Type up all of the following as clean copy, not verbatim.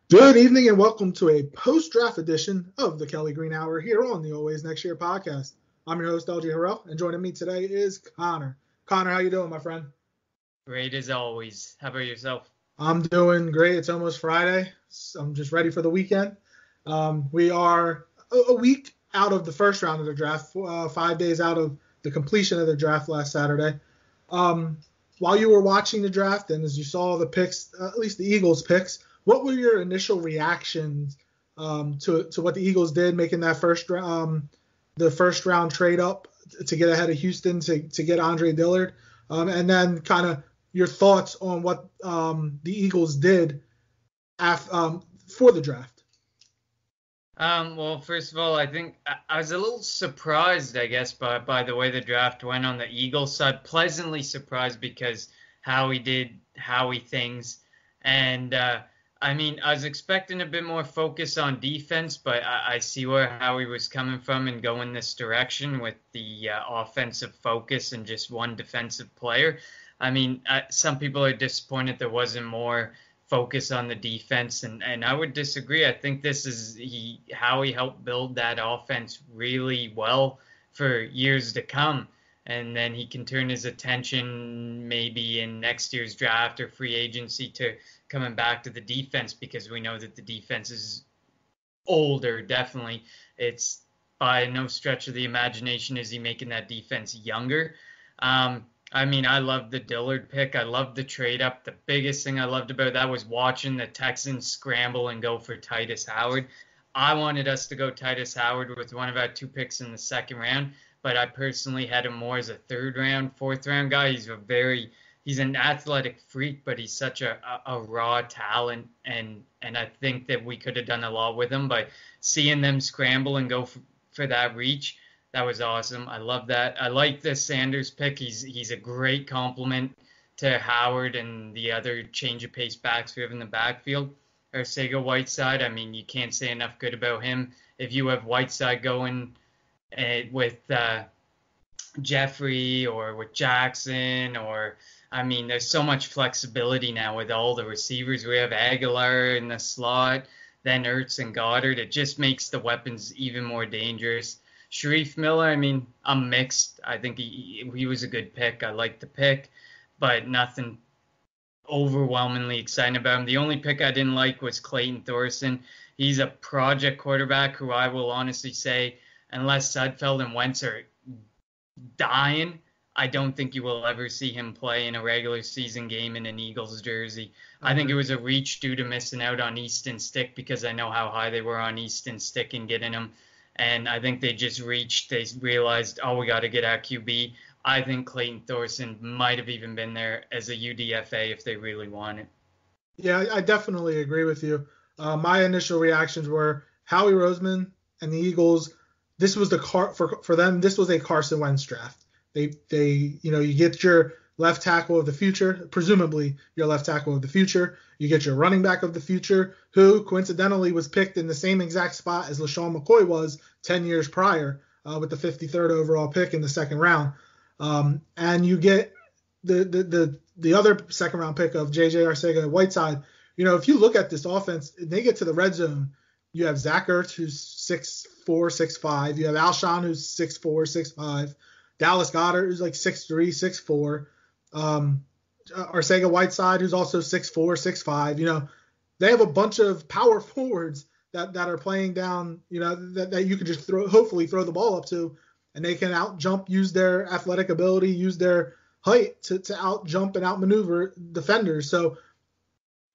Good evening and welcome to a post-draft edition of the Kelly Greenhour here on the Always Next Year podcast. I'm your host, LG Harrell, and joining me today is Connor. Connor, how you doing, my friend? Great as always. How about yourself? I'm doing great. It's almost Friday. So I'm just ready for the weekend. We are a week out of the first round of the draft, 5 days out of the completion of the draft last Saturday. While you were watching the draft and as you saw the picks, at least the Eagles picks, what were your initial reactions to what the Eagles did, making that the first round trade up to get ahead of Houston to get Andre Dillard, and then kind of your thoughts on what the Eagles did for the draft? Well, first of all, I think I was a little surprised, I guess, by the way the draft went on the Eagles side. Pleasantly surprised because Howie did Howie things, and I mean, I was expecting a bit more focus on defense, but I see where Howie was coming from and going this direction with the offensive focus and just one defensive player. I mean, some people are disappointed there wasn't more focus on the defense, and I would disagree. I think this is Howie helped build that offense really well for years to come. And then he can turn his attention maybe in next year's draft or free agency to coming back to the defense, because we know that the defense is older, definitely. It's by no stretch of the imagination is he making that defense younger. I mean, I loved the Dillard pick. I loved the trade up. The biggest thing I loved about that was watching the Texans scramble and go for Titus Howard. I wanted us to go Titus Howard with one of our two picks in the second round, but I personally had him more as a third round, fourth round guy. He's an athletic freak, but he's such a raw talent, and I think that we could have done a lot with him. But seeing them scramble and go for that reach, that was awesome. I love that. I like the Sanders pick. He's a great compliment to Howard and the other change of pace backs we have in the backfield. Arcega-Whiteside, I mean, you can't say enough good about him. If you have Whiteside going with Jeffrey or with Jackson, or I mean, there's so much flexibility now with all the receivers. We have Aguilar in the slot, then Ertz and Goddard. It just makes the weapons even more dangerous. Sharif Miller, I mean, I'm mixed. I think he was a good pick. I like the pick, but nothing overwhelmingly exciting about him. The only pick I didn't like was Clayton Thorson. He's a project quarterback who I will honestly say, unless Sudfeld and Wentz are dying, I don't think you will ever see him play in a regular season game in an Eagles jersey. I think it was a reach due to missing out on Easton Stick, because I know how high they were on Easton Stick and getting him. And I think they just reached, they realized, oh, we got to get our QB. I think Clayton Thorson might have even been there as a UDFA if they really wanted. Yeah, I definitely agree with you. My initial reactions were Howie Roseman and the Eagles. This was for them. This was a Carson Wentz draft. You get your left tackle of the future, presumably your left tackle of the future. You get your running back of the future, who coincidentally was picked in the same exact spot as LaShawn McCoy was 10 years prior with the 53rd overall pick in the second round. And you get the other second round pick of J.J. Arcega-Whiteside. You know, if you look at this offense, they get to the red zone. You have Zach Ertz, who's 6'4", 6'5". You have Alshon, who's 6'4", 6'5". Dallas Goedert, who's like 6'3", 6'4". Arcega-Whiteside, who's also 6'4", 6'5". You know, they have a bunch of power forwards that are playing down, you know, that you can just hopefully throw the ball up to, and they can use their athletic ability, use their height to out jump and outmaneuver defenders. So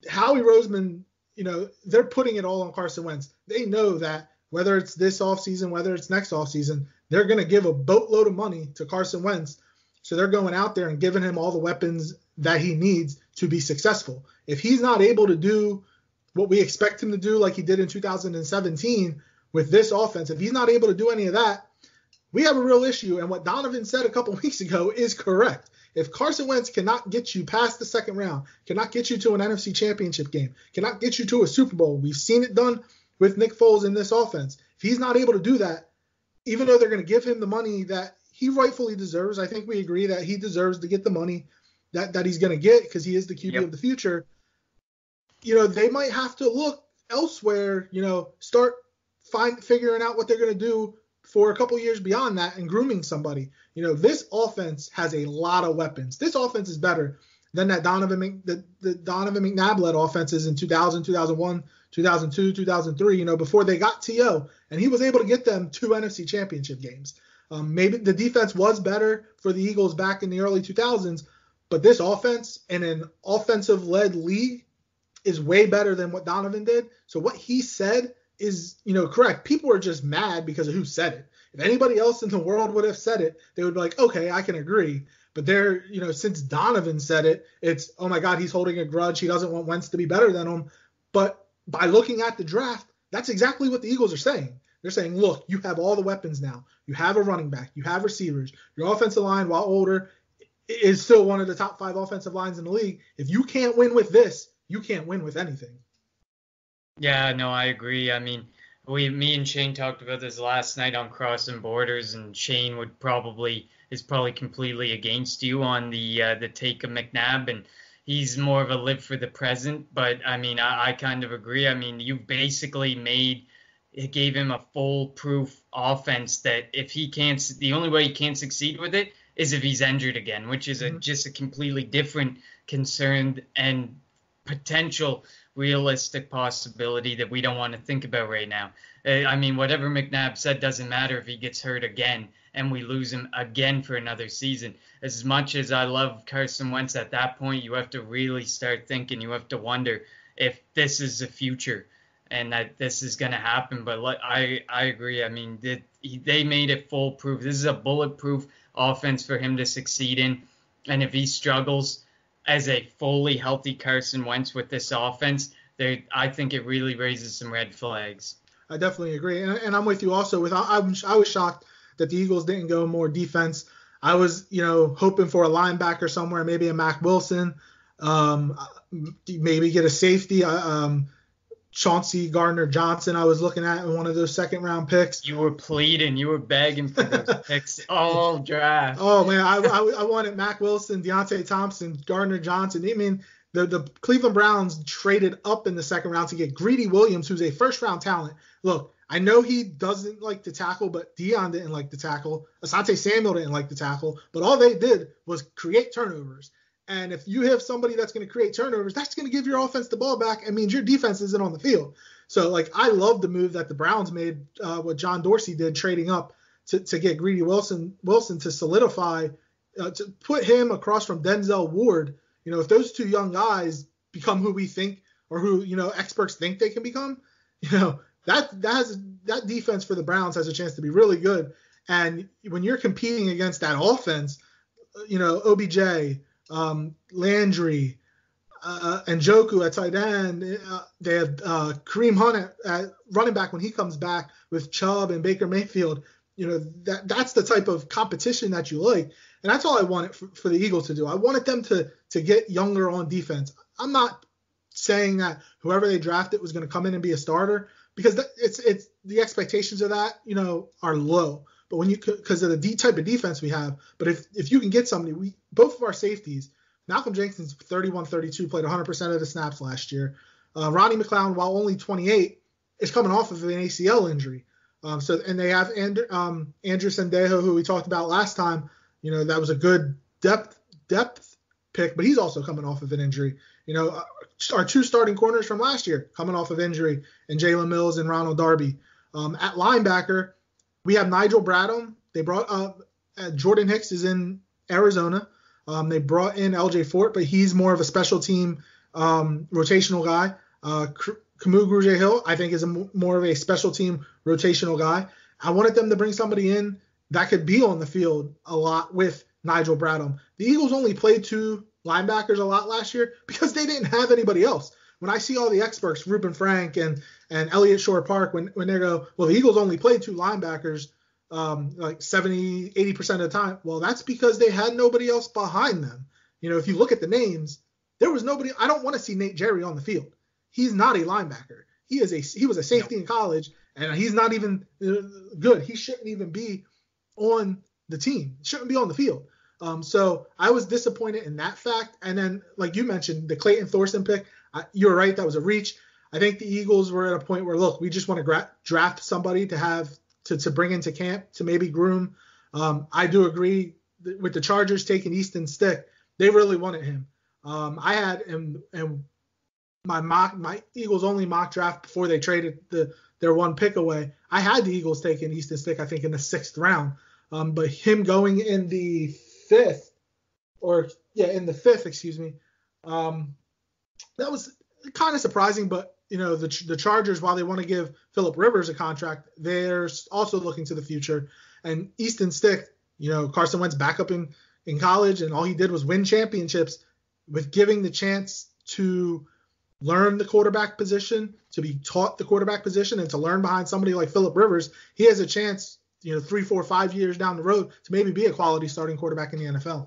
Howie Roseman, you know, they're putting it all on Carson Wentz. They know that whether it's this offseason, whether it's next offseason, they're going to give a boatload of money to Carson Wentz. So they're going out there and giving him all the weapons that he needs to be successful. If he's not able to do what we expect him to do like he did in 2017 with this offense, if he's not able to do any of that, we have a real issue. And what Donovan said a couple weeks ago is correct. If Carson Wentz cannot get you past the second round, cannot get you to an NFC championship game, cannot get you to a Super Bowl, we've seen it done with Nick Foles in this offense. If he's not able to do that, even though they're going to give him the money that he rightfully deserves, I think we agree that he deserves to get the money that he's going to get because he is the QB of the future. You know, they might have to look elsewhere, start figuring out what they're going to do for a couple years beyond that and grooming somebody. This offense has a lot of weapons. This offense is better than that the Donovan McNabb-led offenses in 2000, 2001, 2002, 2003, before they got T.O. And he was able to get them 2 NFC championship games. Maybe the defense was better for the Eagles back in the early 2000s, but this offense in an offensive-led league is way better than what Donovan did. So what he said is, correct. People are just mad because of who said it. If anybody else in the world would have said it, they would be like, okay, I can agree. But since Donovan said it, it's, oh my God, he's holding a grudge. He doesn't want Wentz to be better than him. But by looking at the draft, that's exactly what the Eagles are saying. They're saying, look, you have all the weapons now. You have a running back. You have receivers. Your offensive line, while older, is still one of the top 5 offensive lines in the league. If you can't win with this, you can't win with anything. Yeah, no, I agree. I mean, me and Shane talked about this last night on Crossing Borders, and Shane is probably completely against you on the take of McNabb, and he's more of a live for the present. But I mean, I kind of agree. I mean, you basically gave him a foolproof offense that the only way he can't succeed with it is if he's injured again, which is just a completely different concern and potential realistic possibility that we don't want to think about right now. I mean, whatever McNabb said doesn't matter if he gets hurt again and we lose him again for another season. As much as I love Carson Wentz, at that point you have to really start thinking, you have to wonder if this is the future and that this is going to happen. But I agree. I mean, they made it foolproof. This is a bulletproof offense for him to succeed in. And if he struggles as a fully healthy Carson Wentz with this offense, I think it really raises some red flags. I definitely agree. And I'm with you also. I was shocked that the Eagles didn't go more defense. I was, hoping for a linebacker somewhere, maybe a Mack Wilson, maybe get a safety. Chauncey Gardner-Johnson I was looking at in one of those second-round picks. You were pleading. You were begging for those picks all draft. Oh, man, I wanted Mack Wilson, Deontay Thompson, Gardner-Johnson. I mean, the Cleveland Browns traded up in the second round to get Greedy Williams, who's a first-round talent. Look, I know he doesn't like to tackle, but Deion didn't like to tackle. Asante Samuel didn't like to tackle. But all they did was create turnovers. And if you have somebody that's going to create turnovers, that's going to give your offense the ball back. It means your defense isn't on the field. So, I love the move that the Browns made, what John Dorsey did, trading up to get Greedy Wilson to solidify, to put him across from Denzel Ward. If those two young guys become who we think or who, experts think they can become, that defense for the Browns has a chance to be really good. And when you're competing against that offense, OBJ, Landry, and Njoku at tight end. They have Kareem Hunt at running back when he comes back with Chubb and Baker Mayfield. That's the type of competition that you like. And that's all I wanted for the Eagles to do. I wanted them to get younger on defense. I'm not saying that whoever they drafted was going to come in and be a starter, because it's the expectations of that, are low. But because of the type of defense we have, but if you can get somebody, both of our safeties, Malcolm Jenkins 31-32 played 100% of the snaps last year. Ronnie McLeod, while only 28, is coming off of an ACL injury. And they have Andrew Sendejo, who we talked about last time. That was a good depth pick, but he's also coming off of an injury. Our 2 starting corners from last year coming off of injury, and Jalen Mills and Ronald Darby. At linebacker, we have Nigel Bradham. They brought up Jordan Hicks is in Arizona. They brought in LJ Fort, but he's more of a special team rotational guy. Camus Grugier-Hill, I think, is more of a special team rotational guy. I wanted them to bring somebody in that could be on the field a lot with Nigel Bradham. The Eagles only played 2 linebackers a lot last year because they didn't have anybody else. When I see all the experts, Reuben Frank and Elliott Shore-Park, when they go, well, the Eagles only played 2 linebackers 70, 80% of the time. Well, that's because they had nobody else behind them. If you look at the names, there was nobody. I don't want to see Nate Jerry on the field. He's not a linebacker. He was a safety in college, and he's not even good. He shouldn't even be on the team. Shouldn't be on the field. So I was disappointed in that fact. And then, like you mentioned, the Clayton Thorson pick, you're right, that was a reach. I think the Eagles were at a point where, look, we just want to draft somebody to have to bring into camp to maybe groom. I do agree with the Chargers taking Easton Stick. They really wanted him. I had in my Eagles only mock draft before they traded their one pick away. I had the Eagles taking Easton Stick, I think, in the 6th round. But him going in the 5th, excuse me, that was kind of surprising. But the Chargers, while they want to give Phillip Rivers a contract, they're also looking to the future. And Easton Stick, Carson Wentz back up in college, and all he did was win championships. With giving the chance to learn the quarterback position, to be taught the quarterback position, and to learn behind somebody like Phillip Rivers, he has a chance, 3, 4, 5 years down the road to maybe be a quality starting quarterback in the NFL.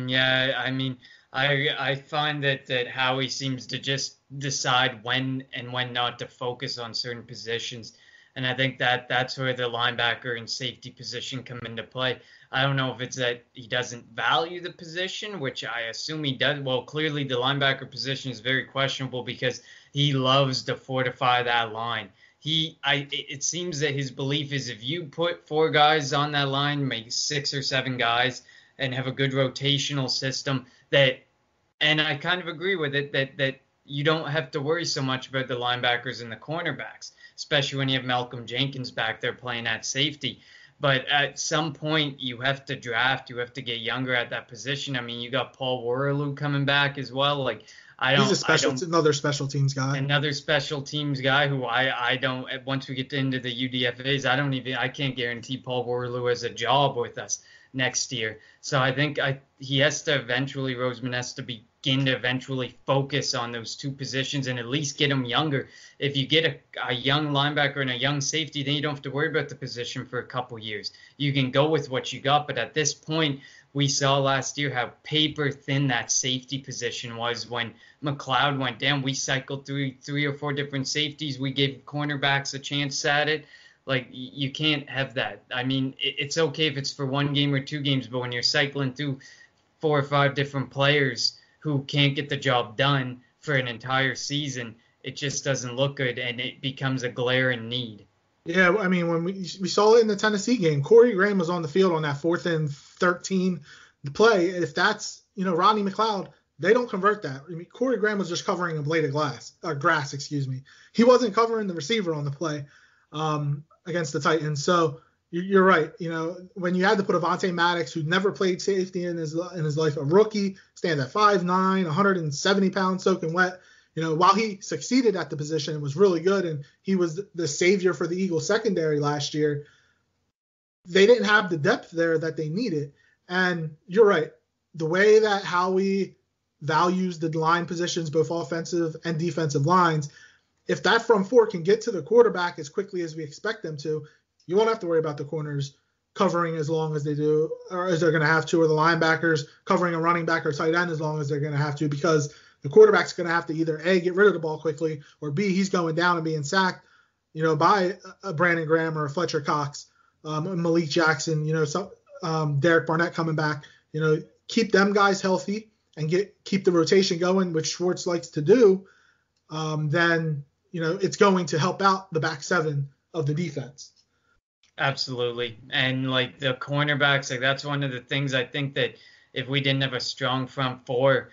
Yeah, I mean, I find that Howie seems to just decide when and when not to focus on certain positions. And I think that's where the linebacker and safety position come into play. I don't know if it's that he doesn't value the position, which I assume he does. Well, clearly the linebacker position is very questionable because he loves to fortify that line. It seems that his belief is if you put 4 guys on that line, make 6 or 7 guys, and have a good rotational system, and I kind of agree with it, that you don't have to worry so much about the linebackers and the cornerbacks, especially when you have Malcolm Jenkins back there playing at safety. But at some point, you have to draft. You have to get younger at that position. I mean, you got Paul Warrior coming back as well. He's another special teams guy. Another special teams guy who I don't. Once we get into the UDFAs, I can't guarantee Paul Warrior has a job with us next year. So I think Roseman has to begin to eventually focus on those 2 positions and at least get them younger. If you get a young linebacker and a young safety, then you don't have to worry about the position for a couple years. You can go with what you got. But at this point, we saw last year how paper thin that safety position was when McLeod went down. We cycled through 3 or 4 different safeties. We gave cornerbacks a chance at it. You can't have that. I mean, it's okay if it's for 1 game or 2 games, but when you're cycling through 4 or 5 different players who can't get the job done for an entire season, it just doesn't look good, and it becomes a glaring need. Yeah, I mean, when we saw it in the Tennessee game, Corey Graham was on the field on that 4th and 13 play. If that's, Rodney McLeod, they don't convert that. I mean, Corey Graham was just covering a blade of grass, excuse me. He wasn't covering the receiver on the play against the Titans. So you're right. When you had to put Avonte Maddox, who never played safety in his life, a rookie, stands at 5'9", 170 pounds, soaking wet. While he succeeded at the position and was really good, and he was the savior for the Eagles secondary last year, they didn't have the depth there that they needed. And you're right. The way that Howie values the line positions, both offensive and defensive lines, if that front 4 can get to the quarterback as quickly as we expect them to, you won't have to worry about the corners covering as long as they do, or as they're going to have to, or the linebackers covering a running back or tight end as long as they're going to have to, because the quarterback's going to have to either A, get rid of the ball quickly, or B, he's going down and being sacked, by a Brandon Graham or a Fletcher Cox, Malik Jackson, Derek Barnett coming back. Keep them guys healthy and keep the rotation going, which Schwartz likes to do. Then it's going to help out the back 7 of the defense. Absolutely. And the cornerbacks, that's one of the things I think that if we didn't have a strong front 4,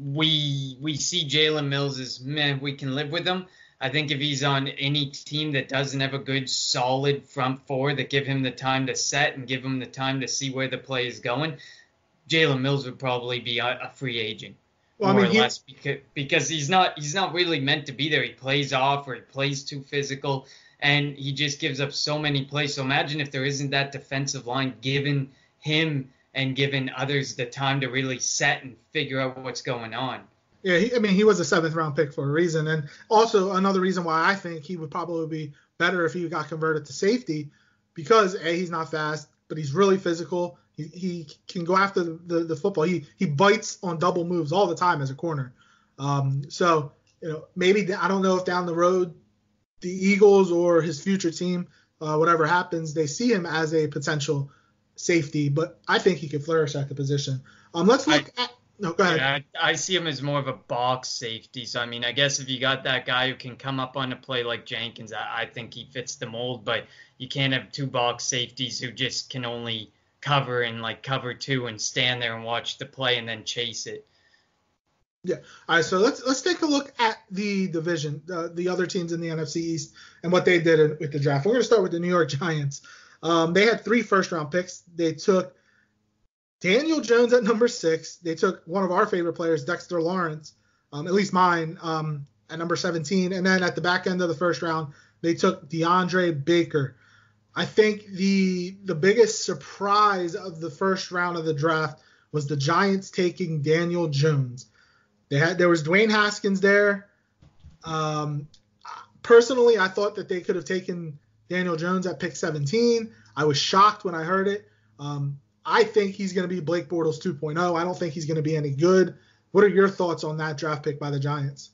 we see Jalen Mills as we can live with him. I think if he's on any team that doesn't have a good solid front 4 that give him the time to set and give him the time to see where the play is going, Jalen Mills would probably be a free agent. Well, more or less, because he's not really meant to be there. He plays off, or he plays too physical, and he just gives up so many plays. So imagine if there isn't that defensive line giving him and giving others the time to really set and figure out what's going on. Yeah, he was a 7th round pick for a reason. And also another reason why I think he would probably be better if he got converted to safety, because A, he's not fast, but he's really physical. He can go after the football. He bites on double moves all the time as a corner. So maybe, I don't know if down the road the Eagles or his future team, whatever happens, they see him as a potential safety, but I think he could flourish at the position. Let's look at No, go ahead. Yeah, I see him as more of a box safety. So, I mean, I guess if you got that guy who can come up on a play like Jenkins, I think he fits the mold. But you can't have two box safeties who just can only cover and like cover two and stand there and watch the play and then chase it. Yeah. All right. So let's take a look at the division, the other teams in the NFC East, and what they did with the draft. We're going to start with the New York Giants. They had 3 first-round picks. They took Daniel Jones at number 6. They took one of our favorite players, Dexter Lawrence, at least mine, at number 17. And then at the back end of the first round, they took DeAndre Baker. I think the biggest surprise of the first round of the draft was the Giants taking Daniel Jones. There was Dwayne Haskins there. Personally, I thought that they could have taken Daniel Jones at pick 17. I was shocked when I heard it. I think he's going to be Blake Bortles 2.0. I don't think he's going to be any good. What are your thoughts on that draft pick by the Giants?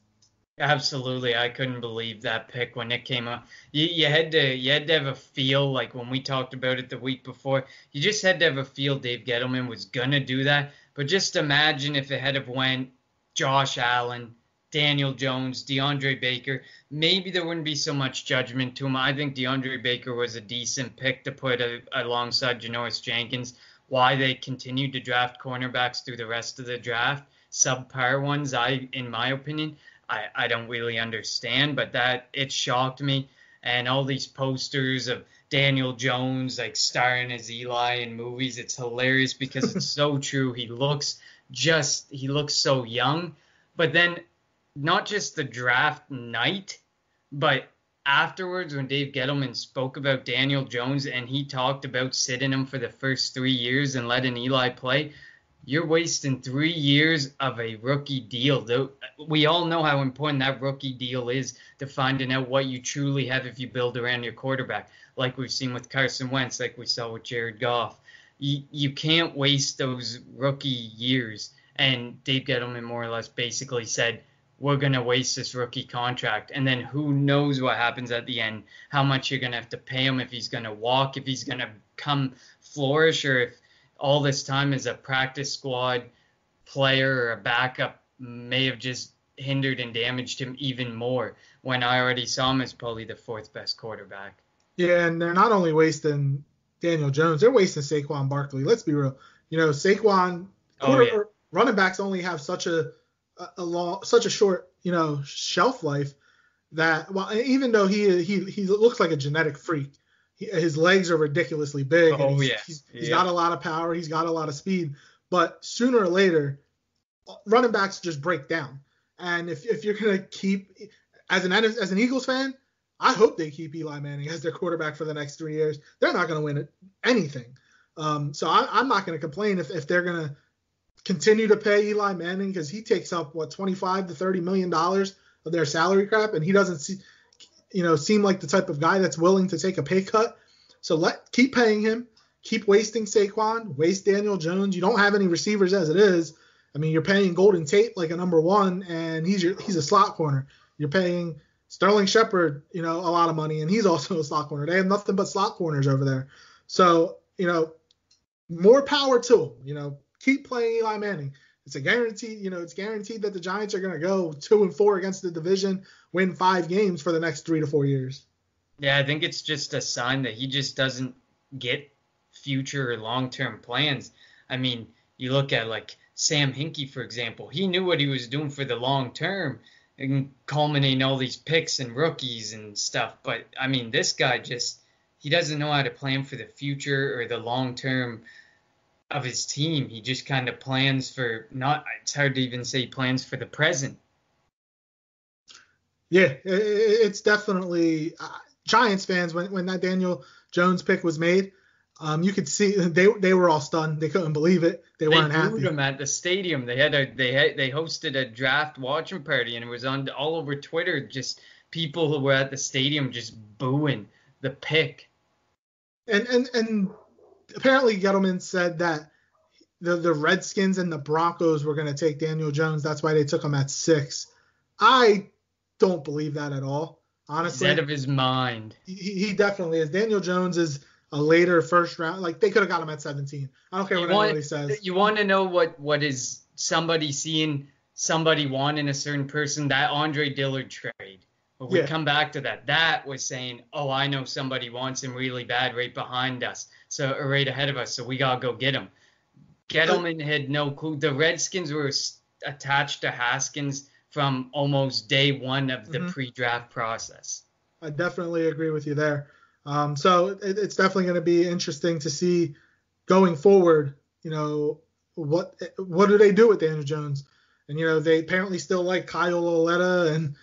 Absolutely, I couldn't believe that pick when it came up. You had to have a feel, like when we talked about it the week before. You just had to have a feel Dave Gettleman was gonna do that. But just imagine if it had have went Josh Allen, Daniel Jones, DeAndre Baker. Maybe there wouldn't be so much judgment to him. I think DeAndre Baker was a decent pick to put alongside Janoris Jenkins. Why they continued to draft cornerbacks through the rest of the draft, subpar ones, in my opinion. I don't really understand, but that it shocked me. And all these posters of Daniel Jones like starring as Eli in movies, it's hilarious because it's so true. He looks so young. But then not just the draft night, but afterwards when Dave Gettleman spoke about Daniel Jones and he talked about sitting him for the first 3 years and letting Eli play, you're wasting 3 years of a rookie deal. We all know how important that rookie deal is to finding out what you truly have if you build around your quarterback, like we've seen with Carson Wentz, like we saw with Jared Goff. You can't waste those rookie years. And Dave Gettleman more or less basically said, we're going to waste this rookie contract. And then who knows what happens at the end, how much you're going to have to pay him, if he's going to walk, if he's going to come flourish, or if all this time as a practice squad player or a backup may have just hindered and damaged him even more when I already saw him as probably the 4th best quarterback. Yeah, and they're not only wasting Daniel Jones, they're wasting Saquon Barkley. Let's be real. Saquon running backs only have such a short, shelf life that even though he looks like a genetic freak, his legs are ridiculously big. Oh, he's got a lot of power. He's got a lot of speed. But sooner or later, running backs just break down. And if you're going to keep, as an Eagles fan, I hope they keep Eli Manning as their quarterback for the next 3 years. They're not going to win anything. So I'm not going to complain if they're going to continue to pay Eli Manning, because he takes up, $25 to $30 million of their salary cap, and he doesn't seem like the type of guy that's willing to take a pay cut. So keep paying him, keep wasting Saquon, waste Daniel Jones. You don't have any receivers as it is. I mean, you're paying Golden Tate like a number 1, and he's a slot corner. You're paying Sterling Shepard, a lot of money, and he's also a slot corner. They have nothing but slot corners over there. So, more power to them. Keep playing Eli Manning. It's a guarantee. It's guaranteed that the Giants are going to go 2-4 against the division, win 5 games for the next 3 to 4 years. Yeah, I think it's just a sign that he just doesn't get future or long-term plans. I mean, you look at like Sam Hinkie, for example. He knew what he was doing for the long term and culminating all these picks and rookies and stuff. But, I mean, this guy he doesn't know how to plan for the future or the long term of his team. He just kind of plans for it's hard to even say plans for the present. Yeah, it's definitely Giants fans, when that Daniel Jones pick was made, you could see they were all stunned. They couldn't believe it. They weren't happy. They booed him at the stadium. They hosted a draft watching party, and it was on all over Twitter. Just people who were at the stadium just booing the pick. And apparently Gettleman said that the Redskins and the Broncos were going to take Daniel Jones. That's why they took him at 6. I don't believe that at all, honestly. He's out of his mind. He definitely is. Daniel Jones is a later first round. Like, they could have got him at 17. I don't care what anybody says. You want to know what is somebody seeing somebody wanting a certain person, that Andre Dillard trade. But we Yeah. come back to that. That was saying, oh, I know somebody wants him really bad right behind us, or right ahead of us, so we got to go get him. Gettleman had no clue. The Redskins were attached to Haskins from almost day one of the pre-draft process. I definitely agree with you there. So it's definitely going to be interesting to see going forward, what do they do with Daniel Jones? And, they apparently still like Kyle Lauletta and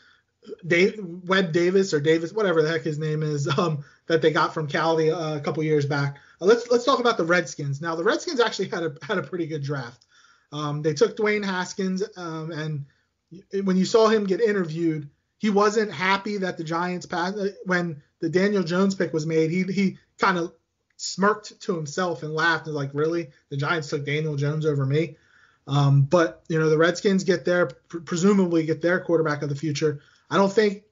Webb Davis, whatever the heck his name is, that they got from Cali a couple years back. Let's talk about the Redskins. Now, the Redskins actually had a pretty good draft. They took Dwayne Haskins, and when you saw him get interviewed, he wasn't happy that the Giants passed. When the Daniel Jones pick was made, he kind of smirked to himself and laughed and was like, really? The Giants took Daniel Jones over me? But, the Redskins presumably get their quarterback of the future. I don't think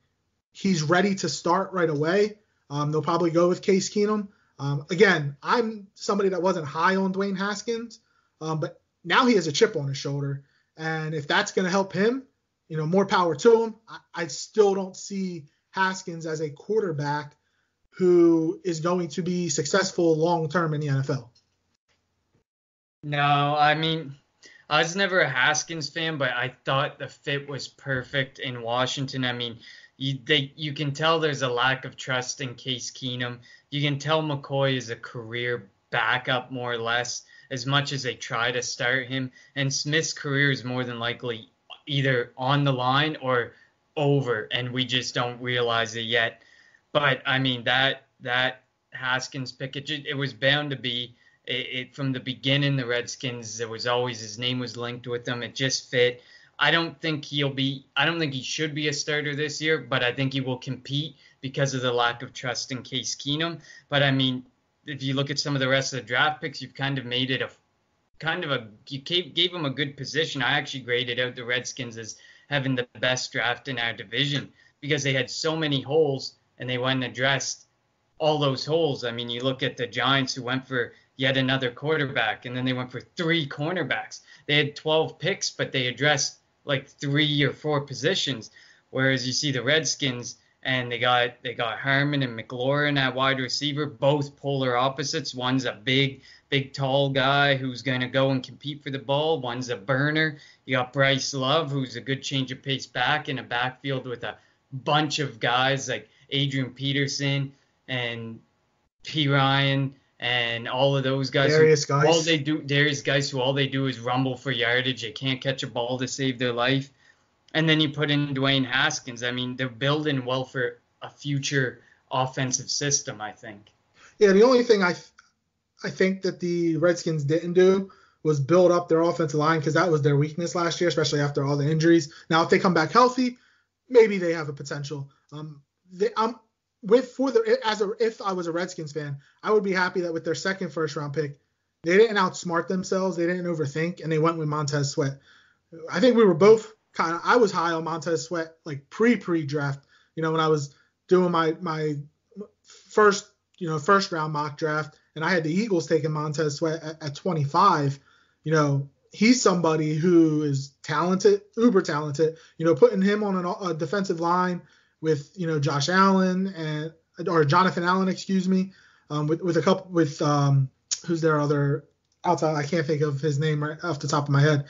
he's ready to start right away. They'll probably go with Case Keenum. Again, I'm somebody that wasn't high on Dwayne Haskins, but now he has a chip on his shoulder. And if that's going to help him, more power to him. I still don't see Haskins as a quarterback who is going to be successful long-term in the NFL. No, I mean, I was never a Haskins fan, but I thought the fit was perfect in Washington. I mean, you can tell there's a lack of trust in Case Keenum. You can tell McCoy is a career backup, more or less, as much as they try to start him. And Smith's career is more than likely either on the line or over, and we just don't realize it yet. But, I mean, that Haskins pick, it was bound to be. It from the beginning, the Redskins, there was always his name was linked with them. It just fit. I don't think he should be a starter this year, but I think he will compete because of the lack of trust in Case Keenum. But I mean, if you look at some of the rest of the draft picks, you've kind of made it you gave him a good position. I actually graded out the Redskins as having the best draft in our division because they had so many holes and they went and addressed all those holes. I mean, you look at the Giants who went for yet another quarterback, and then they went for 3 cornerbacks. They had 12 picks, but they addressed like 3 or 4 positions. Whereas you see the Redskins, and they got Harmon and McLaurin at wide receiver, both polar opposites. One's a big, tall guy who's going to go and compete for the ball. One's a burner. You got Bryce Love, who's a good change of pace back in a backfield with a bunch of guys like Adrian Peterson and P. Ryan and all of those guys. Darius Guice. Darius Guice, who all they do is rumble for yardage. They can't catch a ball to save their life. And then you put in Dwayne Haskins. I mean, they're building well for a future offensive system, I think. Yeah, the only thing I think that the Redskins didn't do was build up their offensive line because that was their weakness last year, especially after all the injuries. Now, if they come back healthy, maybe they have a potential. If I was a Redskins fan, I would be happy that with their second first-round pick, they didn't outsmart themselves, they didn't overthink, and they went with Montez Sweat. I think we were both I was high on Montez Sweat like pre-draft. When I was doing my first round mock draft, and I had the Eagles taking Montez Sweat at 25. He's somebody who is talented, uber talented. Putting him on a defensive line with Josh Allen or Jonathan Allen, excuse me, with a couple with who's their other outside? I can't think of his name right off the top of my head,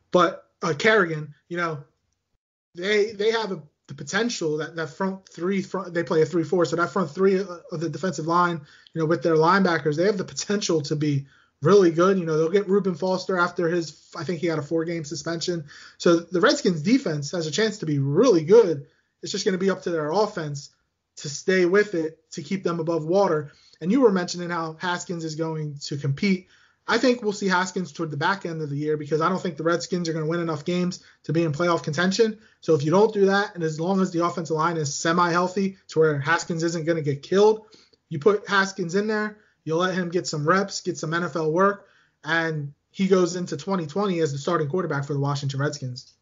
but Kerrigan. They have the potential that front three. They play a 3-4, so that front three of the defensive line, with their linebackers, they have the potential to be really good. They'll get Reuben Foster after I think he had a 4-game suspension. So the Redskins defense has a chance to be really good. It's just going to be up to their offense to stay with it, to keep them above water. And you were mentioning how Haskins is going to compete. I think we'll see Haskins toward the back end of the year because I don't think the Redskins are going to win enough games to be in playoff contention. So if you don't do that, and as long as the offensive line is semi-healthy to where Haskins isn't going to get killed, you put Haskins in there, you'll let him get some reps, get some NFL work, and he goes into 2020 as the starting quarterback for the Washington Redskins.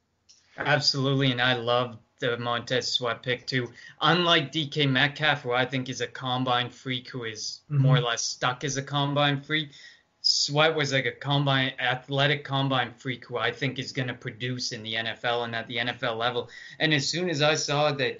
Absolutely, and I love the Montez Sweat pick too. Unlike DK Metcalf, who I think is a combine freak who is more or less stuck as a combine freak, Sweat was like a athletic combine freak who I think is going to produce in the NFL and at the NFL level. And as soon as I saw that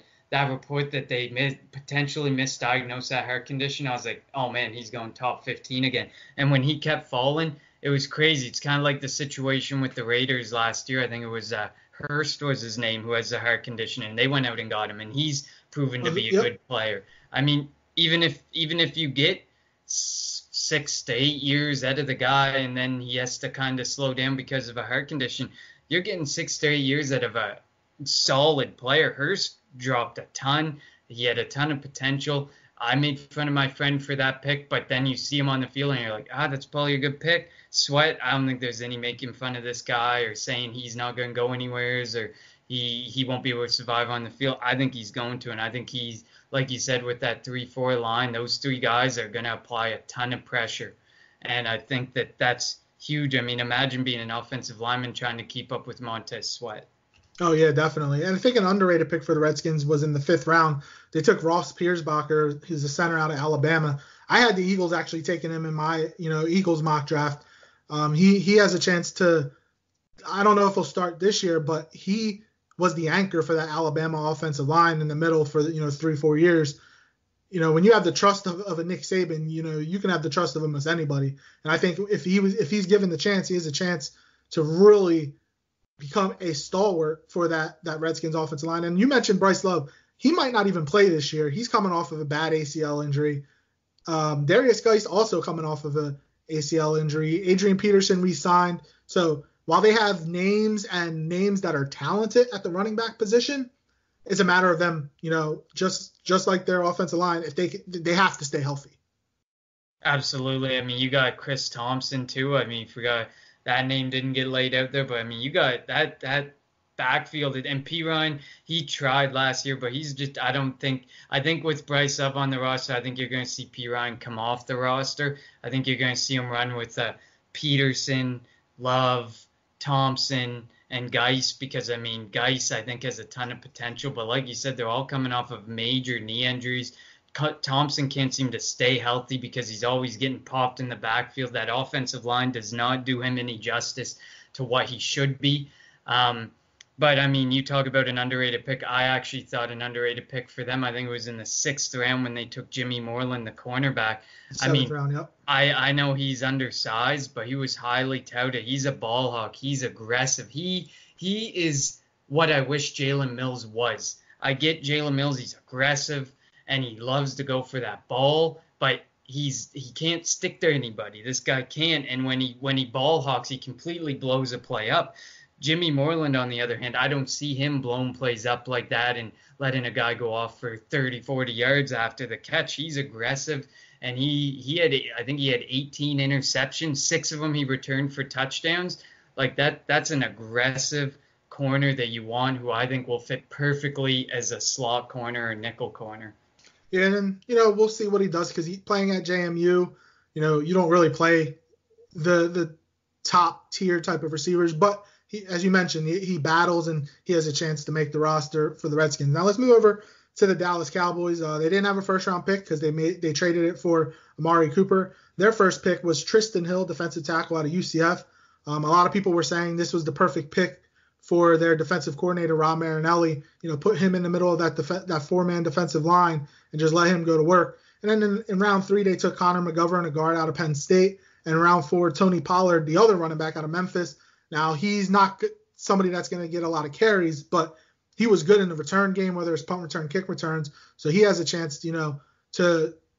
report that they potentially misdiagnosed that heart condition, I was like, oh man, he's going top 15 again. And when he kept falling, it was crazy. It's kind of like the situation with the Raiders last year. I think it was Hurst was his name, who has a heart condition, and they went out and got him, and he's proven to be a good player. I mean, even if you get 6 to 8 years out of the guy, and then he has to kind of slow down because of a heart condition, you're getting 6 to 8 years out of a solid player. Hurst dropped a ton. He had a ton of potential. I made fun of my friend for that pick, but then you see him on the field and you're like, that's probably a good pick. Sweat, I don't think there's any making fun of this guy or saying he's not going to go anywhere or he won't be able to survive on the field. I think he's going to, and I think he's, like you said, with that 3-4 line, those three guys are going to apply a ton of pressure. And I think that's huge. I mean, imagine being an offensive lineman trying to keep up with Montez Sweat. Oh, yeah, definitely. And I think an underrated pick for the Redskins was in the 5th round. They took Ross Piersbacher, who's a center out of Alabama. I had the Eagles actually taking him in my, Eagles mock draft. He has a chance to, I don't know if he'll start this year, but he was the anchor for that Alabama offensive line in the middle for 3-4 years. When you have the trust of a Nick Saban, you can have the trust of almost anybody. And I think if he's given the chance, he has a chance to really become a stalwart for that Redskins offensive line. And you mentioned Bryce Love. He might not even play this year. He's coming off of a bad ACL injury. Darius Geist also coming off of a ACL injury. Adrian Peterson re-signed. So while they have names that are talented at the running back position, it's a matter of them, just like their offensive line, if they have to stay healthy. Absolutely. I mean, you got Chris Thompson too. I mean, forgot that name didn't get laid out there, but I mean, you got that backfield. And P. Ryan, he tried last year, but he's just, I think with Bryce Love on the roster, I think you're going to see P. Ryan come off the roster. I think you're going to see him run with Peterson, Love, Thompson, and Geist, because I mean, Geist I think has a ton of potential, but like you said, they're all coming off of major knee injuries. Thompson can't seem to stay healthy because he's always getting popped in the backfield. That offensive line does not do him any justice to what he should be. But, I mean, you talk about an underrated pick. I actually thought an underrated pick for them, I think it was in the 6th round when they took Jimmy Moreland, the cornerback. 7th round, yep. I know he's undersized, but he was highly touted. He's a ball hawk. He's aggressive. He is what I wish Jalen Mills was. I get Jalen Mills. He's aggressive, and he loves to go for that ball, but he can't stick to anybody. This guy can't, and when he ball hawks, he completely blows a play up. Jimmy Moreland, on the other hand, I don't see him blowing plays up like that and letting a guy go off for 30, 40 yards after the catch. He's aggressive, and I think he had 18 interceptions. 6 of them he returned for touchdowns. Like that's an aggressive corner that you want, who I think will fit perfectly as a slot corner or nickel corner. Yeah, and we'll see what he does, because he's playing at JMU. You don't really play the top tier type of receivers, but as you mentioned, he battles and he has a chance to make the roster for the Redskins. Now let's move over to the Dallas Cowboys. They didn't have a 1st round pick because they traded it for Amari Cooper. Their first pick was Tristan Hill, defensive tackle out of UCF. A lot of people were saying this was the perfect pick for their defensive coordinator, Rob Marinelli. Put him in the middle of that 4-man defensive line and just let him go to work. And then in round 3, they took Connor McGovern, a guard out of Penn State. And in round 4, Tony Pollard, the other running back out of Memphis. Now, he's not somebody that's going to get a lot of carries, but he was good in the return game, whether it's punt return, kick returns. So he has a chance, to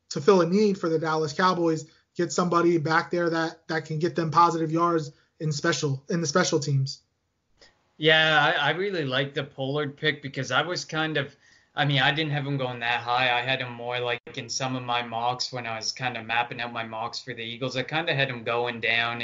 fill a need for the Dallas Cowboys, get somebody back there that can get them positive yards in the special teams. Yeah, I really like the Pollard pick, because I was I didn't have him going that high. I had him more like in some of my mocks when I was kind of mapping out my mocks for the Eagles. I kind of had him going down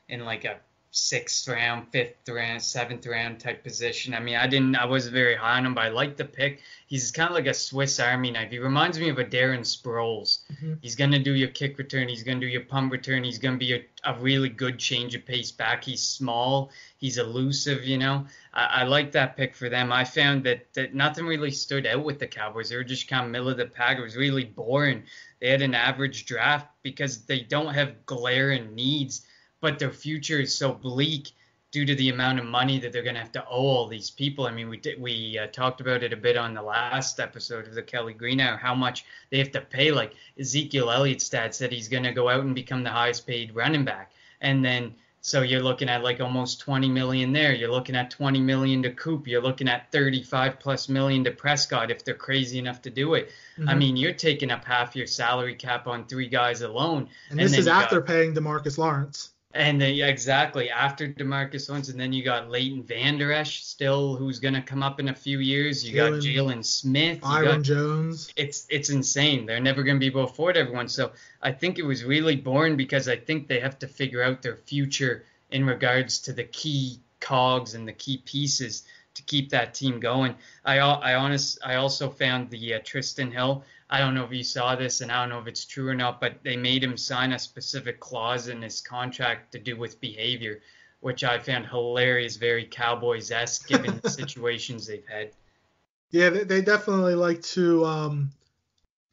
in like a sixth round, fifth round, seventh round type position. I mean, I wasn't very high on him, but I like the pick. He's kind of like a Swiss Army knife. He reminds me of a Darren Sproles. Mm-hmm. He's going to do your kick return. He's going to do your punt return. He's going to be a really good change of pace back. He's small. He's elusive, you know. I like that pick for them. I found that nothing really stood out with the Cowboys. They were just kind of middle of the pack. It was really boring. They had an average draft because they don't have glaring needs, but their future is so bleak due to the amount of money that they're going to have to owe all these people. I mean, we talked about it a bit on the last episode of the Kelly Greenhour, how much they have to pay. Like Ezekiel Elliott's dad said he's going to go out and become the highest paid running back. And then so you're looking at like almost 20 million there. You're looking at 20 million to Coop. You're looking at 35 plus million to Prescott if they're crazy enough to do it. Mm-hmm. I mean, you're taking up half your salary cap on 3 guys alone. And this is after paying DeMarcus Lawrence. And then, yeah, exactly, after DeMarcus Lawrence, and then you got Leighton Vander Esch still, who's going to come up in a few years. You got Jalen Smith. Byron Jones. It's insane. They're never going to be able to afford everyone. So I think it was really boring because I think they have to figure out their future in regards to the key cogs and the key pieces to keep that team going. I also found the Tristan Hill. I don't know if you saw this, and I don't know if it's true or not, but they made him sign a specific clause in his contract to do with behavior, which I found hilarious, very Cowboys-esque given the situations they've had. Yeah, they definitely like to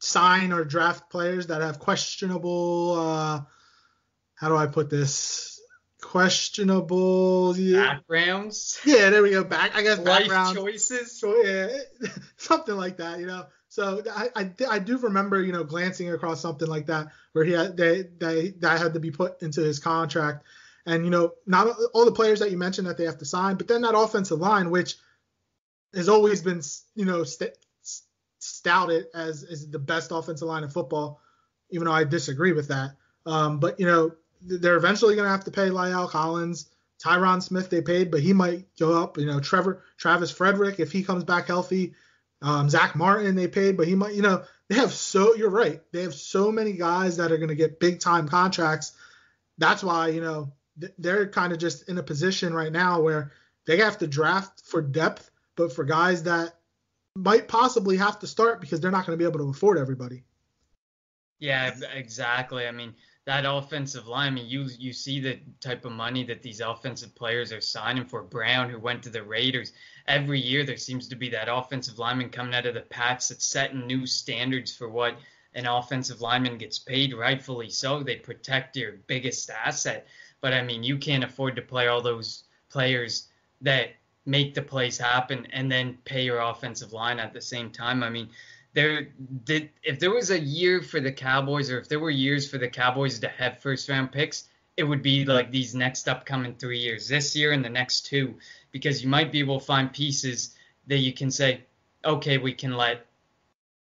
sign or draft players that have questionable, how do I put this? Questionable backgrounds. Yeah, there we go. Life backgrounds. Choices. So yeah, something like that, you know. So I do remember, you know, glancing across something like that where that had to be put into his contract, and you know, not all the players that you mentioned that they have to sign, but then that offensive line, which has always been, you know, stouted as the best offensive line in football, even though I disagree with that. But you know, they're eventually going to have to pay La'el Collins. Tyron Smith they paid, but he might go up. You know, Travis Frederick, if he comes back healthy. Zach Martin they paid, but he might, you know, you're right. They have so many guys that are going to get big time contracts. That's why, you know, they're kind of just in a position right now where they have to draft for depth, but for guys that might possibly have to start because they're not going to be able to afford everybody. Yeah, exactly. I mean, that offensive line, I mean, you see the type of money that these offensive players are signing for. Brown, who went to the Raiders, every year there seems to be that offensive lineman coming out of the Pats that's setting new standards for what an offensive lineman gets paid, rightfully so. They protect your biggest asset. But, I mean, you can't afford to play all those players that make the plays happen and then pay your offensive line at the same time. I mean, if there was a year for the Cowboys, or if there were years for the Cowboys to have first round picks, it would be like these next upcoming 3 years, this year and the next 2, because you might be able to find pieces that you can say, okay, we can let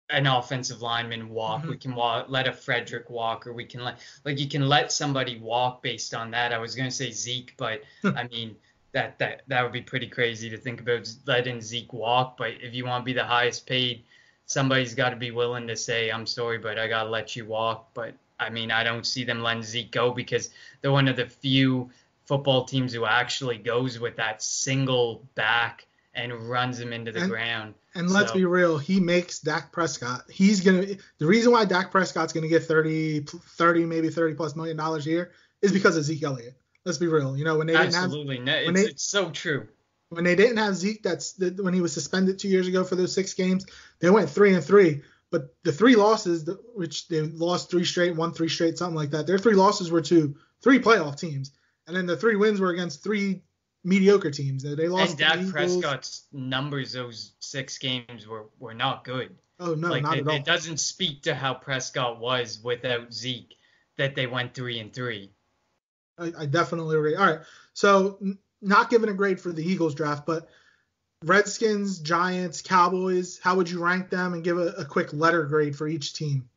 an offensive lineman walk, we can let a Frederick walk, or we can you can let somebody walk based on that. I was going to say Zeke, but I mean, that would be pretty crazy to think about letting Zeke walk. But if you want to be the highest paid, somebody's got to be willing to say, I'm sorry, but I got to let you walk. But, I mean, I don't see them letting Zeke go because they're one of the few football teams who actually goes with that single back and runs him into the ground. And let's be real, he makes Dak Prescott. The reason why Dak Prescott's going to get 30, maybe $30+ plus million a year is because of Zeke Elliott. Let's be real. You know, when they it's so true. When they didn't have Zeke, when he was suspended 2 years ago for those 6 games, they went 3-3. But the 3 losses, which they lost 3 straight, won 3 straight, something like that, their 3 losses were to 3 playoff teams. And then the 3 wins were against 3 mediocre teams. They lost. And Dak Prescott's numbers those 6 games were not good. Oh, no, not at all. It doesn't speak to how Prescott was without Zeke that they went 3-3. I definitely agree. All right, so not giving a grade for the Eagles draft, but Redskins, Giants, Cowboys, how would you rank them and give a quick letter grade for each team?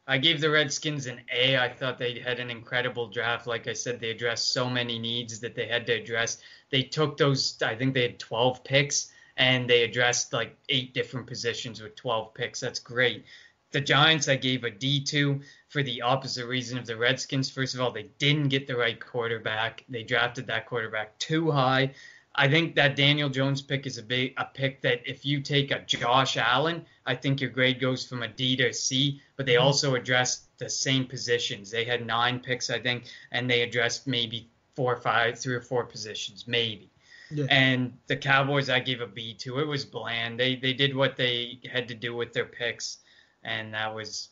I gave the Redskins an A. I thought they had an incredible draft. Like I said, they addressed so many needs that they had to address. They took those, I think they had 12 picks, and they addressed like 8 different positions with 12 picks. That's great. The Giants I gave a D to for the opposite reason of the Redskins. First of all, they didn't get the right quarterback. They drafted that quarterback too high. I think that Daniel Jones pick is a pick that if you take a Josh Allen, I think your grade goes from a D to a C, but they also addressed the same positions. They had 9 picks, I think, and they addressed maybe 3 or 4 positions, maybe. Yeah. And the Cowboys, I gave a B to. It was bland. They did what they had to do with their picks, and that's